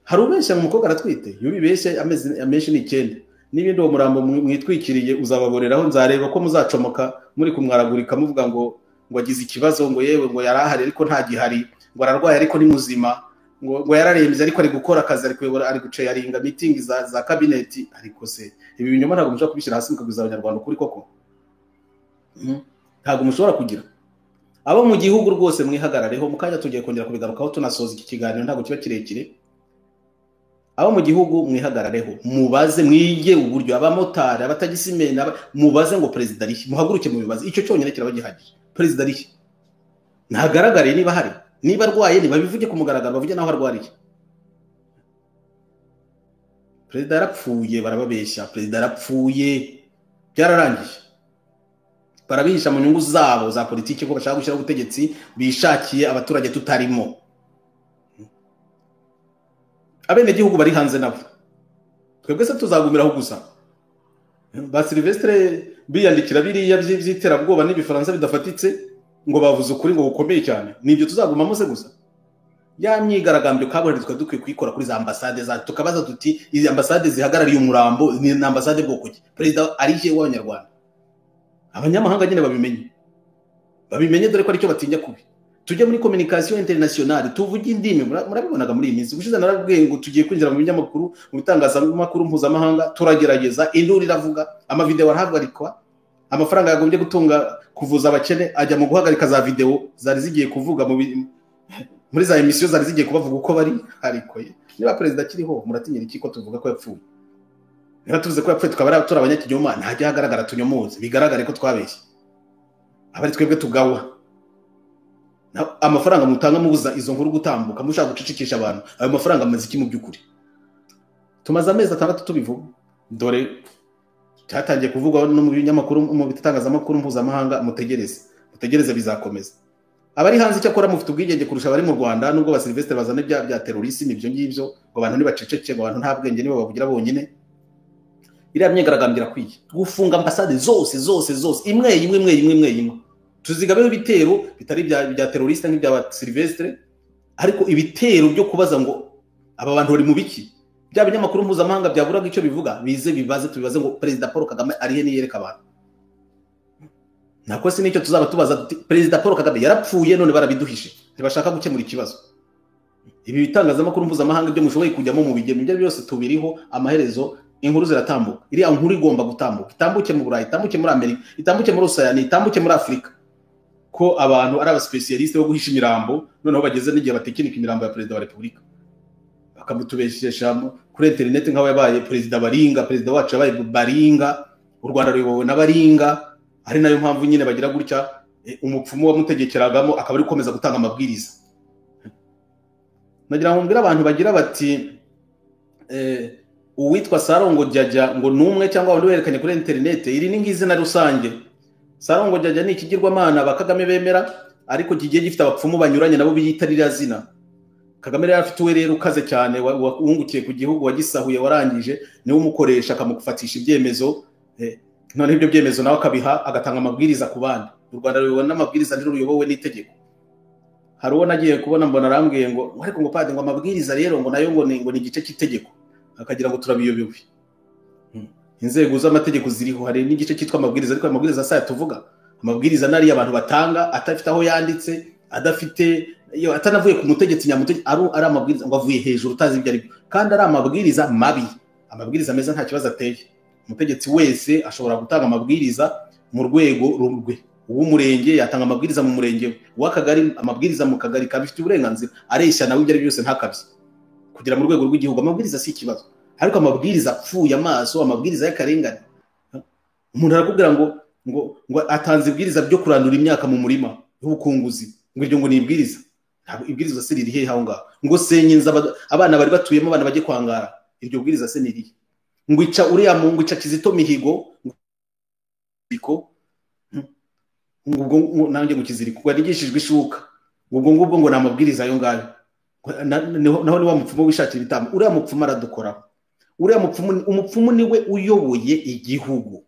Hari ubeshya mu mukobwa aratwite, iyo bibeshye amezi ni 9 n'ibindi uwo murambo mwitwikiriye uzababoreraho, nzareba ko muzacomoka muri kumwaragurika muvuga ngo agize ikibazo, ngo yewe ngo yarahari ariko nta gihari, ngo ararwaye ariko ni muzima, ngo yararembye ariko ari gukora akazi, ari guceya ringa meeting za cabinet. Ariko se ibi binyoma ntabwo mushobora kubishyira hasi mukaguza abanyarwanda ukuri koko? Ntabwo mushobora kugira. Abo mu gihugu rwose mwihagarareho, mukanya tugiye kongera kubigarukaho tunasoza iki kiganiro, ntabwo kiba kirekire. Abo mu gihugu mwihagarareho, mubaze, mwige uburyo abamotari, abatagisimena, mubaze ngo perezida ari, muhaguruke mu bibazo. Icyo cyonyine kiraba gihagije. Perezida ari ntagaragare, niba hari, niba arwaye niba bivuge ku mugaragaro, bavuge naho arwariye. Perezida yarapfuye, barababeshya. Perezida yarapfuye, byararangiye. Barabihisha mu nyungu zabo za politiki ko bashaka gushyira ubutegetsi bishakiye, abaturage tutarimo. Abene gihugu bari hanze nabo, twebwe se tuzagumiraho gusa. Ba Sylvestre biyandikira biriya by'iterabwoba n'ibifaransa bidafatitse, ngo bavuze ukuri ngo gukomeye cyane, nibyo tuzagumamo se gusa? Ya myigaragambyo kaburirwa dukwiye kuyikora kuri za ambasade za, tukabaza tuti izi ambasade zihagarariye umurambo ni ambasade bwoko ki? Perezida arihe w'abanyarwanda? Abanyamahanga nyine babimenye dore ko ari cyo batinya kubi. Tujye muri communication internationale, tuvuge indimi. Murabibonaga muri iyi minsi gushize narabwiye ngo tugiye kwinjira mu binyamakuru, mu bitangazamakuru mpuzamahanga, turagerageza, induru iravuga, amavideo arahagarikwa, amafaranga yagombye gutunga kuvuza abakene ajya mu guhagarika za video zari zigiye kuvuga muri za emission zari zigiye kubavuga uko bari. Ariko niba perezida kiriho, muratinyira iki ko tuvuga ko yapfuye? Niba tuvuze ko yapfuye tukaba turi abanyakinyoma, ntajya hagaragara tunyomoze, bigaragare ko twabeshye, abari twebwe tugawa. Amafaranga mutanga mubuza izo nkuru gutambuka, mushaka gucicikisha abantu, ayo mafaranga amaze iki mu byukuri? Tumaze amezi 6 tubivuga, dore cyatangiye kuvugwa no mu binyamakuru, mu bitangazamakuru mpuzamahanga. Mutegereze bizakomeza. Abari hanze cyakora mufite ubwigenge kurusha abari mu Rwanda, nubwo ba Sylvestre bazana bya terrorism nibyo ngibyo, ngo abantu nibaceceke, ngo abantu nta bwenge nibo bavugira bonyine. Iriya myigaragambyo irakwiye, gufunga ambasade zose imwe tuzigabeho ibitero bitari bya terroriste nk'ibya Sylvestre, ariko ibitero byo kubaza ngo aba bantu bari mu biki. Bya binyamakuru mpuzamahanga byaburaga icyo bivuga, bibaze tubibaze ngo Perezida Paul Kagame arihe niyereka abantu. Nako se nicyo tuzaba tubaza, Perezida Paul Kagame yarapfuye none barabiduhishe, ntibashaka gukemura ikibazo. Ibi bitangazamakuru mpuzamahanga byo mushoboye kujyamo mu bigemo ibyo byose tubiriho, amaherezo inkuru ziratambuka, iriya nkuru igomba gutambuka, itambuke mu Burayi, itambuke muri Amerika, itambuke muri Oceania, itambuke muri Afrika, ko abantu ari abaspecialiste bo guhisha imirambo, noneho bageze n'igihe batekinika imirambo ya perezida wa Repubulika, bakamutubeshesha kuri internet nk'aho yabaye perezida baringa, perezida wacu yabaye baringa, u Rwanda ruyobowe n'abaringa, ari nayo mpamvu nyine bagira gutya umupfumu wamutegekeragamo akaba ari gukomeza gutanga amabwiriza. Nagira ngo mbwira abantu bagira bati uwitwa Sarongo Jajja ngo numwe cyangwa wandi werekanye kuri internet, iri ni ngizina rusange. Sarongo Jajja ni ikigirwamana bakagame bemera, ariko kigiye gifite abapfumu banyuranye nabo biyitarira zina. Kagame rero afite rero ukaze cyane wungukiye ku gihugu, wagisahuye, warangije niwe umukoresha akamukufatisha ibyemezo, none ibyo byemezo nawe akabiha agatanga amabwiriza ku bandi. U Rwanda rubona amabwiriza ndiro ruyobowe n'itegeko. Hari uwo nagiye kubona mbona arambwiye ngo ariko ngo pade ngo amabwiriza rero ngo nayo ngo ni igice cy'itegeko, akagira ngo turabiyobewe. Inzego z'amategeko ziriho, hari n'igice cyitwa amabwiriza, ariko amabwiriza saya tuvuga amabwiriza nari abantu batanga atafite aho yanditse, adafite iyo atanavuye ku mutegetsi nyamutegetsi, ari amabwiriza ngo avuye hejuru utazi ibyo ari byo, kandi ari amabwiriza mabi. Amabwiriza meza nta kibazo ateye, umutegetsi wese ashobora gutanga amabwiriza mu rwego rwe. Uw'umurenge yatanga amabwiriza mu murenge, uw'akagari amabwiriza mu kagari kabifite uburenganzira, areshya nawe ibyo ari byose ntakabye kugira mu rwego rw'igihugu. Amabwiriza si ikibazo, ariko amabwiriza apfuye amaso, amabwiriza y'akarengane, umuntu arakubwira ngo atanze ibwiriza byo kurandura imyaka mu murima y'ubukunguzi, ngo iryo ngo ni ibwiriza. Ntabwo ibwiriza se riri hehe aho ngaho? Ngo senyinza abana bari batuyemo, abana bajye kwangara, iryo bwiriza se nirihe? Ngo ica uriya mu ngo ica Kizito Mihigo ngo nanjye ngo kiziriko kwarigishijwe ishuka, ngubwo ngo namabwiriza ayo ngayo. Naho ni wa mupfumu wishakira ibitambo. Uriya mupfumu aradukoraho. Uriya umupfumu niwe uyoboye igihugu.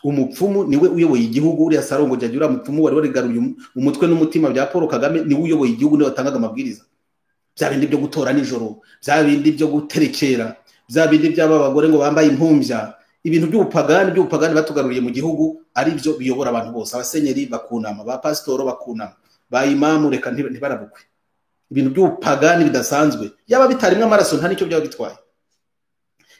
Umupfumu niwe uyoboye igihugu. Uriya Sarongo Jajja, uriya mupfumu wari warigaruye umutwe n'umutima bya Paul Kagame, niwe uyoboye igihugu, niwe watangaga amabwiriza. Bya bindi byo gutora nijoro, bya bindi byo guterekera, bya bindi by'aba bagore ngo bambaye impumbya, ibintu by'ubupagani batugaruriye mu gihugu, ari byo biyobora abantu bose. Abasenyeri bakunama, ba pasitoro bakunama, ba imamu reka ntibarabukwe. Ibintu by'ubupagani bidasanzwe, yaba bitarimwe amaraso nta nicyo byaba bitwaye,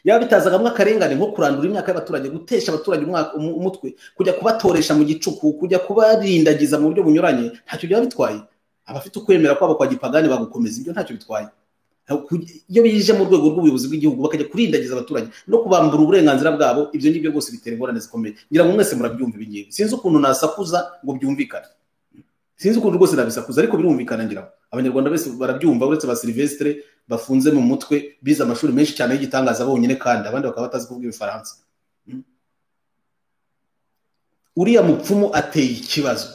yaba bitazagamwe akarengane nko kurandura imyaka y'abaturage, gutesha abaturage umutwe, kujya kubatoresha mu gicuku, kujya kubarindagiza mu buryo bunyuranye, ntacyo byaba bitwaye. Abafite ukwemera kwabo kwa gipagani bagukomeza, ibyo ntacyo bitwaye. Iyo bije mu rwego rw'ubuyobozi bw'igihugu bakajya kurindagiza abaturage no kubambura uburenganzira bwabo, ibyo ngibyo rwose bitera ingorane zikomeye. Ngira ngo mwese murabyumva ibingibi. Sinzi ukuntu nasakuza ngo byumvikane, sinzi ukuntu rwose nabisakuza, ariko birumvikana. Ngira abanyarwanda bese barabyumva, uretse ba Silvestre bafunze mu mutwe, bize amashuri menshi cyane y'igitangaza bonyine, kandi abandi bakaba batazi kuvuga Igifaransa. Uriya mupfumu ateye ikibazo,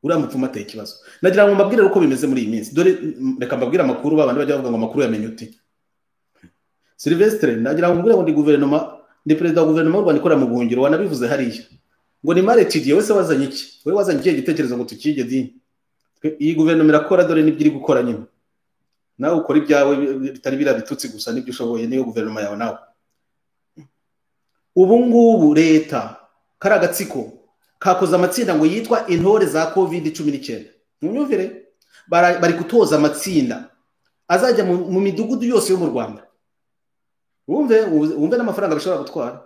uriya mupfumu ateye ikibazo. Nagira ngo mbabwire uko bimeze muri iyi minsi. Dore reka mbabwire amakuru, babandi bajya bavuga ngo amakuru yamenye uti. Silvestre, nagira ngo mbwire ngo ndi guverinoma, ndi perezida wa guverinoma y'u Rwanda ikorera mu buhungiro, wanabivuze hariya ngo ni Mare Tidier. Wese wazanye iki? Wewe wazanye iki gitekerezo ngo tukige dini? Iyi guverinoma irakora, dore nibyo iri gukora nyine. Nawe ukora ibyawe bitari birabitutsi gusa, nibyo ushoboye, niyo guverinoma yawe nawe. Ubu ngubu leta karagatsiko kakoza amatsinda ngo yitwa intore za COVID-19. Munyumvire, bari kutoza amatsinda azajya mu midugudu yose yo mu Rwanda. Wumve n'amafaranga bishobora gutwara.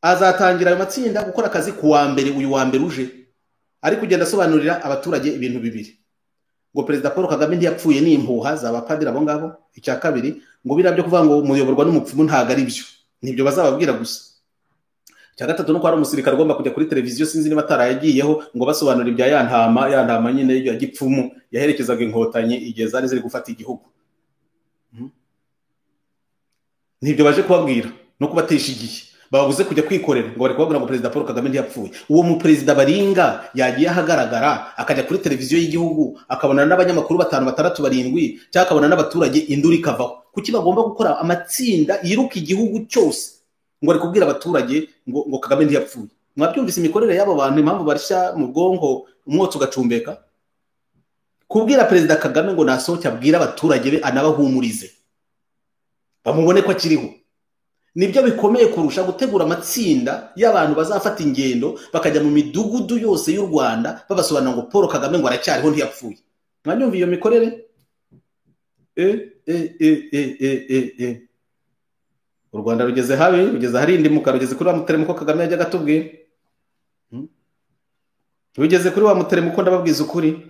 Azatangira ayo matsinda gukora akazi ku wa mbere, uyu wa mbere uje, ari kugenda asobanurira abaturage ibintu bibiri. Ngo Perezida Paul Kagame ntiyapfuye n'impuha z'abapadiri abo ngabo. Icya kabiri, ngo birabyo kuvuga ngo muyoborwa n'umupfumu ntago ari byo, nibyo bazababwira gusa. Icya gatatu, nuko hari umusirikare ugomba kujya kuri televiziyo, sinzi niba atarayagiyeho, ngo basobanura ibya ya ntama nyine ya gipfumu yaherekezaga inkotanyi igihe zari ziri gufata igihugu. Nibyo baje kubabwira no kubatesha igihe, babuze kujya kwikorera, ngo bari kubabwira ngo Perezida Paul Kagame ntiyapfuye. Uwo mu perezida baringa yagiye ahagaragara akajya kuri televiziyo y'igihugu, akabona n'abanyamakuru 5, 6, 7, cyangwa akabona n'abaturage, induru ikavaho. Kuki bagomba gukora amatsinda yiruka igihugu cyose ngo ari kubwira abaturage ngo Kagame ntiyapfuye? Mwabyumvise imikorere y'abo bantu, impamvu barishya mu bwonko umwotsi ugacumbeka? Kubwira Perezida Kagame ngo nasohoke abwira abaturage be anabahumurize, bamubone ko akiriho, nibyo bikomeye kurusha gutegura amatsinda y'abantu bazafata ingendo bakajya mu midugudu yose y'u Rwanda babasobanura ngo Paul Kagame ngo aracyariho ntiyapfuye. Mwanyumva iyo mikorere? u Rwanda rugeze habi, rugeze harindimuka, rugeze kuri wa muteremuko Kagame yajyaga atubwira. Rugeze kuri wa muteremuko ndababwiza ukuri.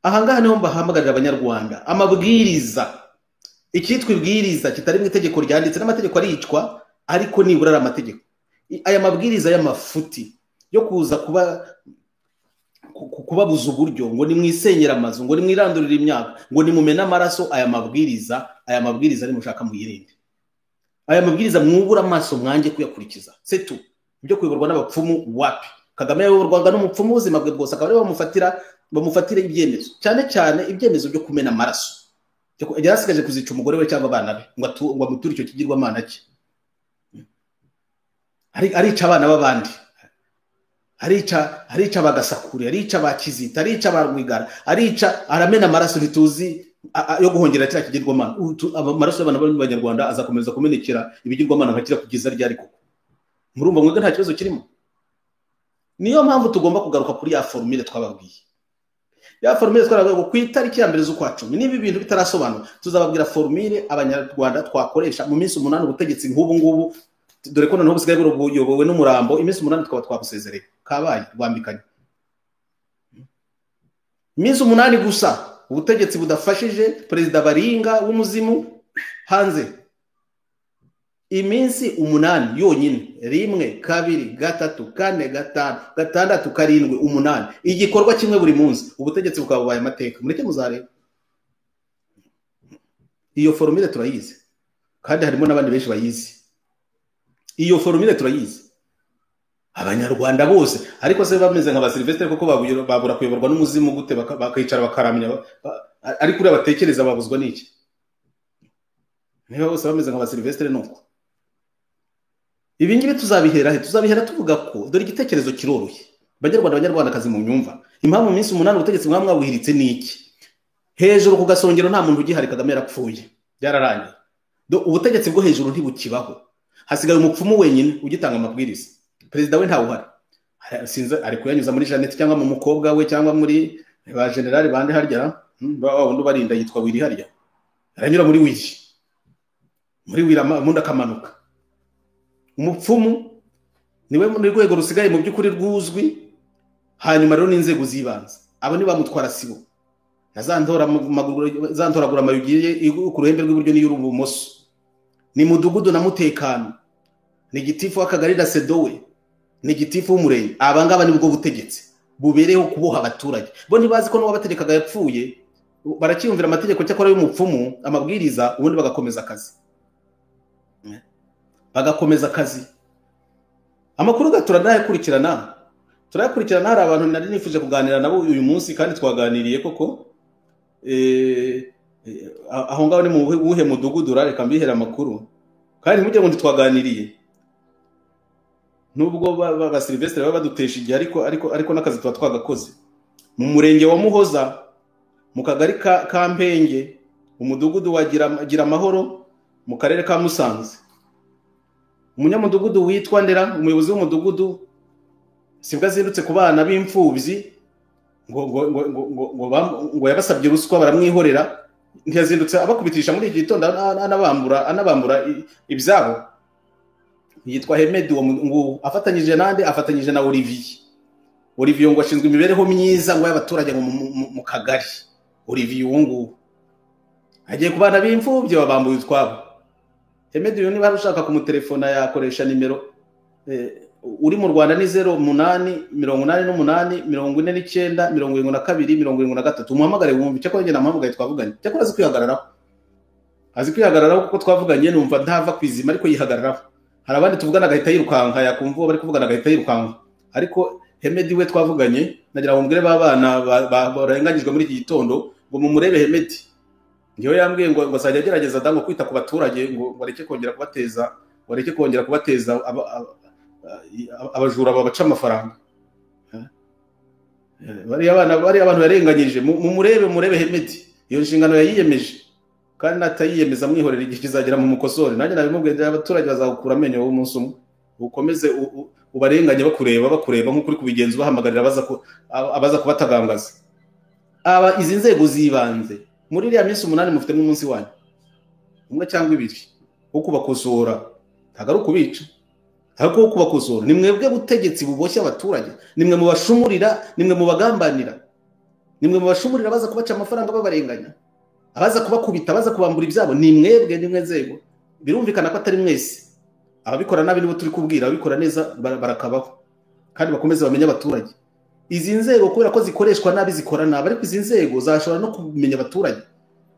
Ahangaha niho mbahamagarira abanyarwanda, amabwiriza, icyitwa ibwiriza kitari mu itegeko ryanditse, n'amategeko aricwa, ariko nibura ari amategeko. Aya mabwiriza y'amafuti yo kuza kubabuza uburyo, ngo ni mwisenyera amazu, ngo ni mwirandurira imyaka, ngo ni mumena amaraso, aya mabwiriza ni mushaka muyirinde. Aya mabwiriza mwubura amaso mwange kuyakurikiza. Setu ibyo kuyoborwa n'abapfumu wapi. Kagame yayoborwaga n'umupfumu ubuzima bwe bwose, akaba ari bamufatira ibyemezo, cyane cyane ibyemezo byo kumena amaraso. Yarasigaje kuzica umugore we cyangwa abana be ngo amuture icyo kigirwamana cye. Arica abana b'abandi, arica bagasakure, arica bakizita, arica barwigara, aramena amaraso ntituzi yo guhongera cya kigirwamana. Amaraso y'abana b'Abanyarwanda azakomeza kumenekera ibigirwamana nkakira kugeza ryari koko? Murumva mwebwe nta kibazo kirimo? Niyo mpamvu tugomba kugaruka kuri ya formule twababwiye. Ya formule twaravuga ku itariki ya mbere z'ukwa 10, niba ibintu bitarasobanura tuzababwira formule Abanyarwanda twakoresha mu minsi 8 ubutegetsi nk'ubu ngubu, dore ko noneho busigaye buyobowe n'umurambo. Iminsi 8 tukaba twagusezereye kabaye rwambikanye. Iminsi 8 gusa ubutegetsi budafashije, perezida baringa w'umuzimu hanze. Iminsi 8 yonyine, 1 2 3 4 5 6 7 8, igikorwa kimwe buri munsi, ubutegetsi bukabubaye amateka. Mureke muzareba. Iyo formule turayizi, kandi harimo n'abandi benshi bayizi. Iyo formule turayizi, Abanyarwanda bose. Ariko se bameze nka ba Sylvestre koko babura kuyoborwa n'umuzimu gute bakayicara bakaramya, ariko uri abatekereza babuzwa n'iki? Niba bose bameze nka ba Sylvestre nuko. Ibi ngibi tuzabihera tuvuga ko dore igitekerezo kiroroshye. Abanyarwandakazi mu nyumva, impamvu mu minsi 8 ubutegetsi mwamwabuhiritse n'iki? Hejuru ku gasongero nta muntu ugihari, Kagame yarapfuye, byararangiye. Ubutegetsi bwo hejuru ntibukibaho, hasigaye umupfumu wenyine ugitanga amabwiriza. Perezida we ntawe uhari, sinze ari kuyanyuza muri Jeannette cyangwa mu mukobwa we cyangwa muri ba general bande harya, wundi barinda yitwa Wiri harya, aranyura muri Wiri mundi akamanuka. Umupfumu niwe mu rwego rusigaye mu by'ukuri rwuzwi. Hanyuma rero n'inzego zibanze, abo ni bamutwara sibo, zantoragura amayugiye ku ruhembe rw'iburyo n'iy'urubumoso, ni mudugudu na mutekano, ni gitifu w'akagari na sedowe, ni gitifu w'umurenge. Abangaba nibwo butegetsi bubereho kuboha abaturage. Bo ntibazi ko n'uwabategekaga yapfuye, barakiyumvira amategeko cyakora y'umupfumu, amabwiriza, ubundi bagakomeza akazi. Amakuru turayakurikirana. Hari abantu nari nifuje kuganira nabo uyu munsi, kandi twaganiriye koko. Aho ngaho ni mu buhe mudugudu, reka mbihera amakuru, kandi mujye ngo ntitwaganiriye. Nubwo ba Sylvestre baba badutesha igihe, ariko n'akazi tuba twagakoze. Mu murenge wa Muhoza, mu kagari ka Mpenge, umudugudu wagira amahoro, mu karere ka Musanze, umunyamudugudu witwa Ndera, umuyobozi w'umudugudu, sibwa zindutse ku bana b'imfubyi ngo yabasabye ruswa baramwihorera, ntiyazindutse abakubitisha muri iki gitondo anabambura ibyabo. Yitwa Hemedi ngo afatanyije na Olivier ngo ashinzwe imibereho myiza ngo y'abaturage mu kagari. Olivier ngo agiye ku bana b'imfubyi babambuye utwabo. Hemedi niba ushaka kumutelefona yakoresha nimero uri mu Rwanda ni 08 88 49 72 73. Umuhamagare wumva cyo kongera namuhamagaye twavuganye. Cyakora azi kwihagararaho kuko twavuganye numva ntava kwizima, ariko yihagararaho. Hari abandi tuvugana agahita yirukanka, yakumva bari kuvugana agahita yirukanka. Ariko Hemedi we twavuganye, nagira ngo mbwire babana barenganyijwe muri iki gitondo ngo mumurebe Hemedi. Ngiyo yambwiye ngo azajya agerageza dango kwita ku baturage, ngo bareke kongera kubateza abajura babaca amafaranga. Bari abantu yarenganyije, murebe Hemedi. Iyo nshingano yayiyemeje, kandi natayiyemeza mwihorera igihe kizagera mu mukosore. Nanjye nabimubwiye, abaturage bazagukura amenyo w'umunsi umwe, ukomeze ubarenganye bakureba nk'uko uri kubigenza, ubahamagarira abaza kubatagangaza. Izi nzego zibanze muri iriya minsi 8 mufite n'umunsi wanyu umwe cyangwa 2. wo kubakosora ntabwo ari ukubica ariko wo kubakosora. Ni mwebwe butegetsi buboshye abaturage, nimwe mubashumurira, nimwe mubagambanira, nimwe mubashumurira baza kubaca amafaranga babarenganya, abaza kubakubita, abaza kubambura ibyabo, ni mwebwe, nimwe nzego. Birumvikana ko atari mwese. Ababikora nabi nibo turi kubwira, ababikora neza barakabaho kandi bakomeze bamenye abaturage. Izi nzego kubera ko zikoreshwa nabi zikora nabi, ariko izi nzego zashobora no kumenya abaturage.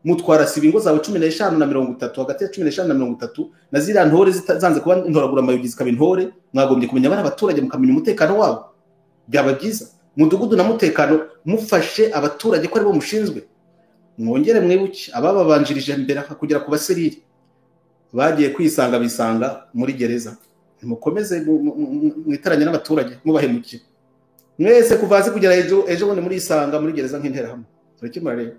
Mutwara sibingo zawe 15 na 30, hagati ya 15 na 30, na ziriya ntore zanze kuba intoragura amayugi zikaba intore, mwagombye kumenya abana abaturage mukamenya umutekano wabo. Byaba byiza mudugudu na mutekano mufashe abaturage ko ari bo mushinzwe. Mwongere mwibuke abababanjirije mbere kugera ku baseriri bagiye kwisanga bisanga muri gereza. Mukomeze mwitaranye n'abaturage mubahemukiye mwese kuvaze kugera ejo bundi muri isanga muri gereza nk'intera hamwe. Turekimara rero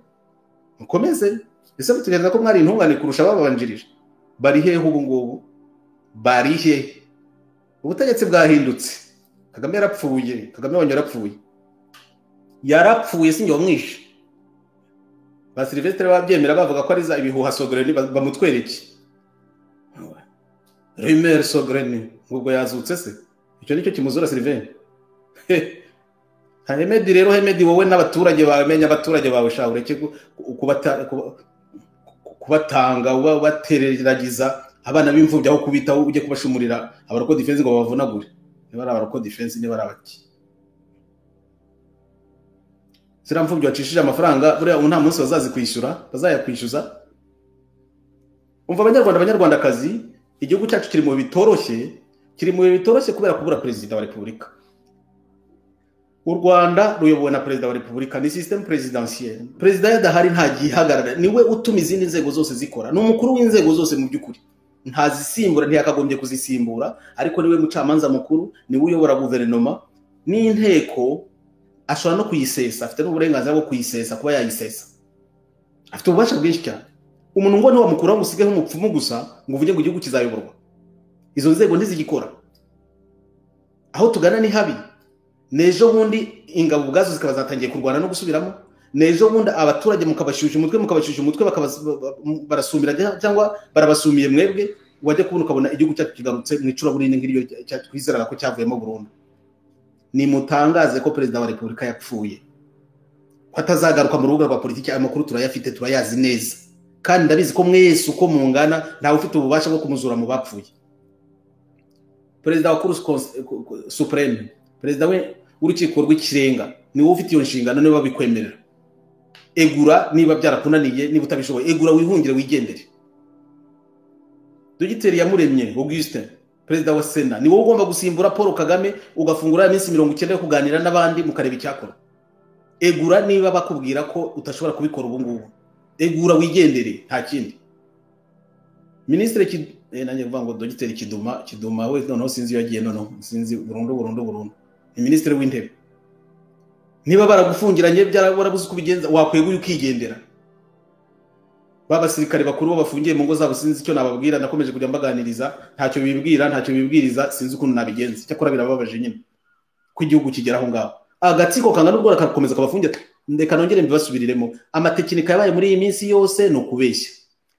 mukomeze, ese mutegereza ko mwari intungane kurusha ababanjirije. Bari hehe ubu ngubu? Bari hehe? Ubutegetsi bwahindutse. Kagame yarapfuye, Kagame wanyora yarapfuye. Yarapfuye sinjye wamwishe. Ba Sylvestre babyemera bavuga ko ari za ibihuha Sogreni bamutwereke. Rumeur Sogreni ubwo yazutse se. Icyo nicyo kimuzura Sylvain. Hemedi rero, Hemedi wowe n'abaturage bamenya abaturage bawe sha ureke kubatanga ubatereragiza abana b'imfubyi aho kubitaho ujye kubashumurira abaroko defense ngo bavunagure. Niba ari abaroko defense niba ari abaki. Sira mfubyi wacishije amafaranga buriya nta munsi bazazi kwishyura, bazayakwishyuza. Umva abanyarwandakazi, igihugu cyacu kiri mu bitoroshye kubera kubura president wa Republika. U Rwanda ruyobowe na president wa Republika, ni system presidentielle. President yadahari nta gihagarara, niwe utuma izindi nzego zose zikora. No mukuru w'inzego zose mu byukuri ntazisimbura, ntiyakagombye kuzisimbura, ariko niwe mucamanza mukuru, niwe uyobora guverinoma n'inteko. Ashobora no kuyisesa, afite n'uburenganzira bwo kuyisesa, kuba yayisesa. Afite ububasha bwinshi cyane. Umuntu ngo ntiwamukuraho musigeho umupfumu gusa ngo uvuge ngo igihugu kizayoborwa. Izo nzego ntizigikora. Aho tugana ni habi. Nejo bundi ingabo ubwazo zikaba zatangiye kurwana no gusubiramo. Nejo bundi abaturage mukabashyushya umutwe barasumira cyangwa barabasumiye mwebwe, wajya kubona ukabona igihugu cyacu kigarutse mu icura burinde nk'iryo twizeraga ko cyavuyemo burundu. Ni mutangaze ko president wa Republika yapfuye, ko atazagaruka mu rubuga rwa politiki. Amakuru turayafite, turayazi neza, kandi ndabizi ko mwese uko mungana ntawe ufite ububasha bwo kumuzura mu bapfuye. President wa Cour Supreme, president we urukiko rw'ikirenga, niwe ufite iyo nshingano, niwe babikwemerera. Egura niba byarakunaniye, niba utabishoboye egura wihungire wigendere. Dogiteri Yamuremye Augustin, president wa Sena, niwe ugomba gusimbura Paul Kagame, ugafungura iminsi 90 yo kuganira n'abandi mukareba icyakora. Egura niba bakubwira ko utashobora kubikora ubu ngubu, egura wigendere, nta kindi. Ministre nanjye mvuga ngo Dogiteri Kiduma we noneho sinzi yagiye, noneho sinzi burundu. Ni ministre w'intebe. Niba baragufungiranye byarabuze kubigenza, wakweguye ukigendera. Babasirikare bakuru bafungiye mu ngo zabo sinzi icyo nababwira, nakomeje kujya mbaganiriza, ntacyo bibwiriza, sinzi ukuntu nabigenza. Cyakora birababaje nyine ko igihugu kigeraho ngaho. Agatsiko kangana urwo rakakomeza kabafungira. Ndeka nongere mbibasubiriremo. Amatekinika yabaye muri iyi minsi yose no kubeshya.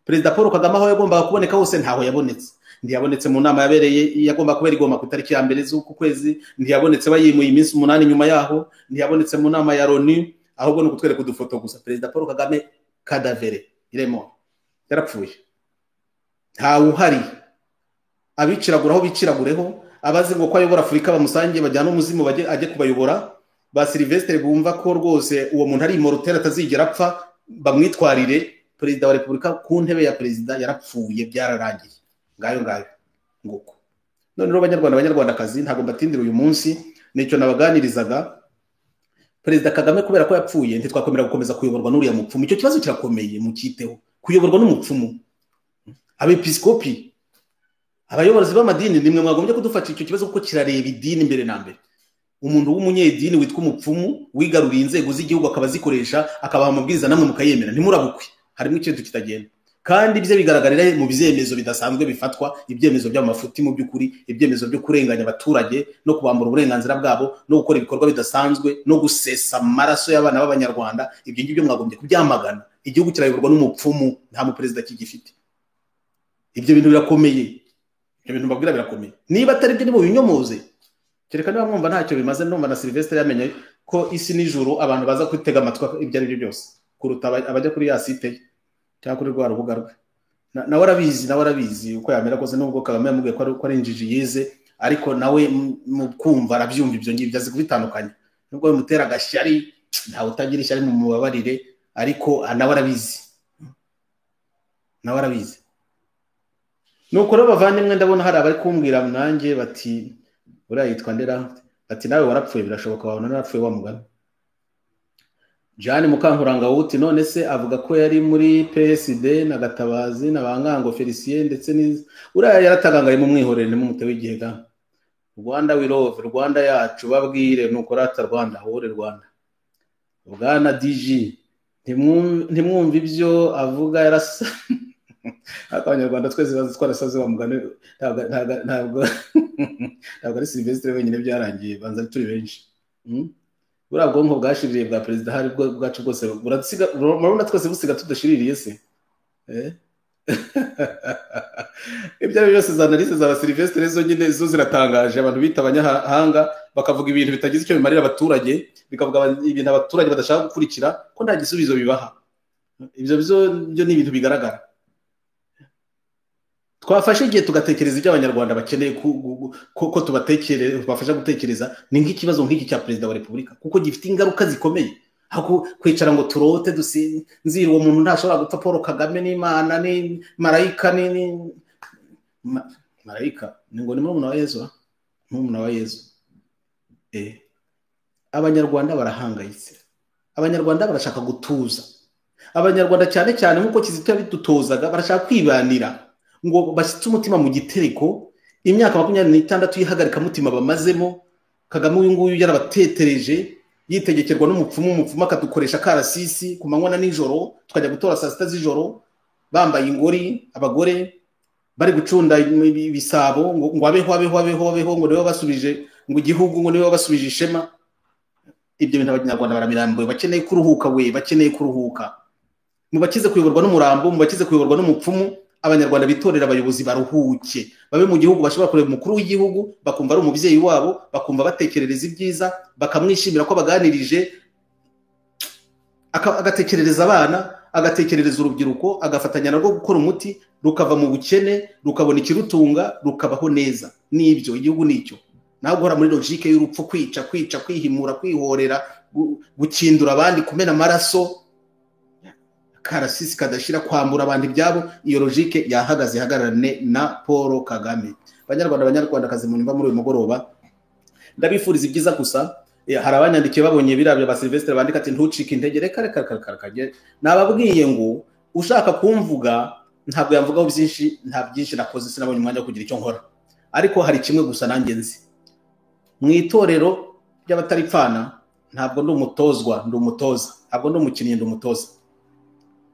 President Paul Kagame aho yagombaga kuboneka hose ntaho yabonetse. Ntiyabonetse mu nama yabereye yagomba kubera igoma ku tariki ya mbere z'uku kwezi, ntiyabonetse bayimuye iminsi 8 nyuma yaho, ntiyabonetse mu nama ya Loni, ahubwo no kutwereka udufoto gusa. President Paul Kagame kadavere iremo yarapfuye, ntawe uhari. Abiciraguraho biciragureho, abazi ngo ko ayobora Afurika bamusangiye bajyana umuzimu ajye kubayobora. Ba Sylvestre bumva ko rwose uwo muntu ari immortel atazigera apfa, bamwitwarire. President wa Republika ku ntebe ya president yarapfuye, byararangiye. Ngayo nguko. None rero abanyarwandakazi, ntago mbatindira uyu munsi, nicyo nabaganirizaga. President Kagame kubera ko yapfuye, ntitwakomera gukomeza kuyoborwa n'uriya mupfumu. Icyo kibazo kirakomeye, mukiteho. Kuyoborwa n'umupfumu. Abepiskopi, abayobozi b'amadini, nimwe mwagombye kudufasha icyo kibazo kuko kirareba idini mbere na mbere. Umuntu w'umunyedini witwa umupfumu wigaruriye inzego z'igihugu akabazikoresha, akabaha amabwiriza namwe mukayemera, ntimurabukwe. Harimo ikintu kitagenda. Kandi ibyo bigaragarira mu byemezo bidasanzwe bifatwa, ibyemezo by'amafuti mu byukuri, ibyemezo byo kurenganya abaturage no kubambura uburenganzira bwabo, no gukora ibikorwa bidasanzwe, no gusesa amaraso y'abana b'Abanyarwanda. Ibyo ngibyo mwagombye kubyamagana. Igihugu kirayoborwa n'umupfumu, nta mu president kigifite. ibyo bintu birakomeye, ibyo bintu mbabwira birakomeye. Niba atari byo nibo binyomoze, kereka niba mwumva ntacyo bimaze. Ndumva na Sylvestre yamenye ko isi n'ijuru abantu baza kwitega amatwi ibyo ari byo byose kuruta abajya kuri ya site cyangwa kuri rwa rubuga rwe. Nawe arabizi uko yamera kose, nubwo Kagame yamubwiye ko ari injiji yize, ariko nawe mu kumva arabyumva ibyo ngibyo, azi kubitandukanya. Nubwo bimutera agashyari, ntawe utagira ishyari mu mubabarire, ariko nawe arabizi. Nuko rero bavandimwe, ndabona hari abari kumbwira nanjye bati uriya yitwa Ndera, ati nawe warapfuye, birashoboka wabona narapfuye wa mugani. Jeanne Mukankuranga wuti none se avuga ko yari muri PSD na Gatabazi na Bangango Felicien ndetse uriya yaratagangaye mu mwihorere mu mute w'igihega. Rwanda we love, Rwanda yacu babwire nuko rata Rwanda hore Rwanda. Bwana DG ntimwumva ibyo avuga yarasa Abanyarwanda twese twarasaze wa mugani, ntabwo ari Sylvestre wenyine byarangiye, banza turi benshi. Buriya bwonko bwashiririye bwa perezida hari bwacu bwose burasiga, murabona twese busiga tudashiririye se. Ibyo ari byose za analyse za Sylvestre zo nyine zo ziratangaje. Abantu bita abanyahanga bakavuga ibintu bitagize icyo bimarira abaturage, bikavuga ibintu abaturage badashaka gukurikira, ko nta gisubizo bibaha. Ibyo byo ni ibintu bigaragara. Twafashe igihe tugatekereza ibyo abanyarwanda bakeneye ko tubafasha gutekereza, ni nk'ikibazo nk'iki cya perezida wa repubulika, kuko gifite ingaruka zikomeye. Aho kwicara ngo turote dusinzira, uwo muntu ntashobora gupfa. Paul Kagame ni Imana, ni marayika, marayika ni ngo ni murumuna wa Yezu. Abanyarwanda barahangayitse, abanyarwanda barashaka gutuza, abanyarwanda cyane cyane nk'uko Kizito yabidutozaga, barashaka kwibanira ngo bashyitse umutima mu gitereko. Imyaka 26 yihagarika mutima bamazemo. Kagame uyu nguyu yarabatetereje, yitegekerwa n'umupfumu akadukoresha karasisi ku manywa na nijoro, tukajya gutora saa 6 z'ijoro bambaye ingori, abagore bari gucunda ibisabo ngo abeho ngo niwe basubije ngo igihugu, ngo niwe basubije ishema. Ibyo bintu abanyarwanda baramirambuye, bakeneye kuruhuka bakeneye kuruhuka. Mu bakize kuyoborwa n'umurambo, mu bakize kuyoborwa n'umupfumu, abanyarwanda bitorera abayobozi baruhuke, babe mu gihugu, bashobora kureba umukuru w'igihugu bakumva ari umubyeyi wabo, bakumva batekerereza ibyiza, bakamwishimira ko baganirije, agatekerereza abana, agatekerereza urubyiruko, agafatanya narwo gukora umuti, rukava mu bukene, rukabona ikirutunga, rukabaho neza. Nibyo igihugu nicyo. Naho guhora muri logique y'urupfu, kwica, kwihimura, kwihorera, gukindura abandi, kumena amaraso, karasisi kadashira, kwambura abandi ibyabo, iyo logique yahagaze hagararane na Paul Kagame. Banyarwandakazi munyumva muri uyu mugoroba, ndabifuriza ibyiza gusa. Hari abanyandikiye babonye birabyo ba Sylvestre bandika ati ntucike intege, reka nababwiye ngo ushaka kumvuga ntabwo yamvugaho byinshi, nta byinshi nakoze, sinabonye umwanya wo kugira icyo nkora. Ariko hari kimwe gusa nanjye nzi, mu itorero ry'abataripfana ntabwo ndi umutozwa, ndi umutoza. Ntabwo ndi umukinnyi, ndi umutoza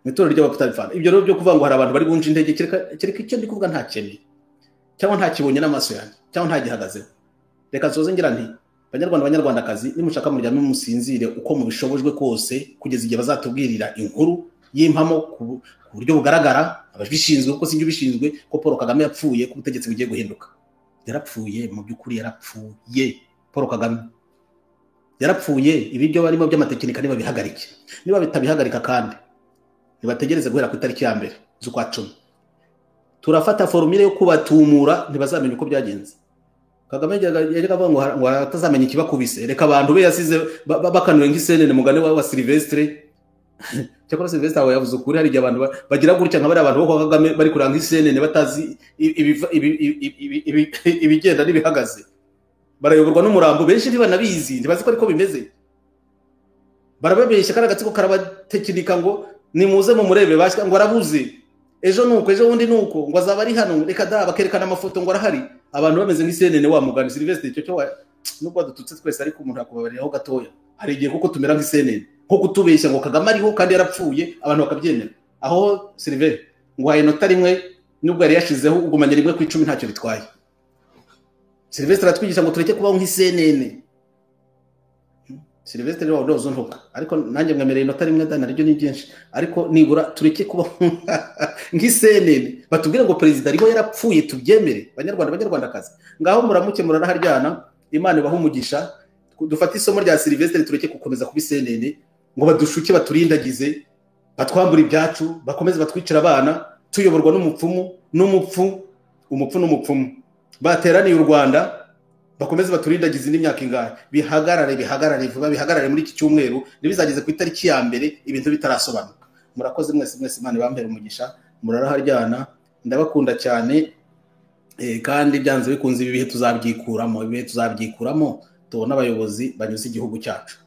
mu itorero ry'abataripfana. Ibyo rero byo kuvuga ngo hari abantu bari bunje intege, kereka icyo ndi kuvuga ntakeneye, cyangwa ntakibonye n'amaso yanjye, cyangwa ntagihagazeho. Reka nsoze ngira nti banyarwandakazi, nimushaka muryame musinzire uko mubishobojwe kose, kugeza igihe bazatubwirira inkuru y'impamo ku buryo bugaragara, ababishinzwe kuko sinjye ubishinzwe, ko Paul Kagame yapfuye, ko ubutegetsi bugiye guhinduka. Yarapfuye, mu by'ukuri yarapfuye. Paul Kagame yarapfuye. Ibiryo barimo by'amatekinika niba bihagarike, niba bitabihagarika kandi nibategereze guhera ku itariki ya mbere z'ukwa 10. Turafata formule yo kubatumura, ntibazamenya uko byagenze. Kagame yajyaga avuga ngo atazamenya ikibakubise, reka abantu be yasize bakanuye nk'isenene mugane wa Sylvestre. Cyakora Sylvestre aho yavuze ukuri, hari abantu bagira gutya nka bari abantu bo Kagame bari kuranga isenene batazi ibigenda n'ibihagaze, barayoborwa n'umurambo. Benshi ntibanabizi, ntibazi ko ariko bimeze. Barababeshya, karagatsiko karabatekinika ngo nimuze mu murebe, bashika ngo arabuze, ejo nuko, ejo wundi nuko, ngo azaba ari hano, reka da bakerekana amafoto ngo arahari. Abantu bameze nk'isenene wa mugani Sylvestre. Cyo nubwo dututse twese, ariko umuntu akubabariraho gatoya. Hari igihe kuko tumera nk'isenene, nko kutubeshya ngo Kagame ariho kandi yarapfuye, abantu bakabyemera. Aho Sylvestre ngo haye nota rimwe, nubwo yari yashizeho ugumanye rimwe ku 10 ntacyo bitwaye. Sylvestre aratwigisha ngo tureke kubaho nk'isenene. Sylvestre rero wadozo ntuka ariko nanjye mwemereye inota rimwe dana ryo ni byinshi ariko nibura tureke kuba nk'isenene batubwire ngo president ariho yarapfuye tubyemere banyarwandakazi ngaho muramuke muraraharyana Imana ibaha umugisha dufata isomo rya Sylvestre tureke gukomeza kubisenene ngo badushuke baturindagize batwambura ibyacu bakomeze batwicira abana tuyoborwa n'umupfumu bateraniye u Rwanda bakomeze baturindagize n'imyaka ingahe bihagarare vuba bihagarare muri iki cyumweru nibizageze ku itariki ya mbere ibintu bitarasobanuka murakoze mwese Imana ibambere umugisha muraraharyana ndabakunda cyane kandi byanze bikunze ibi bihe tuzabyikuramo tubona abayobozi banyuze igihugu cyacu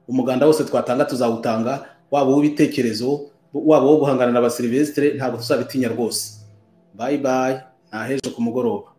umuganda wose twatanga tuzawutanga waba w'ibitekerezo waba wo guhangana na ba Sylvestre ntabwo tuzabitinya rwose bye nahejo ku mugoroba.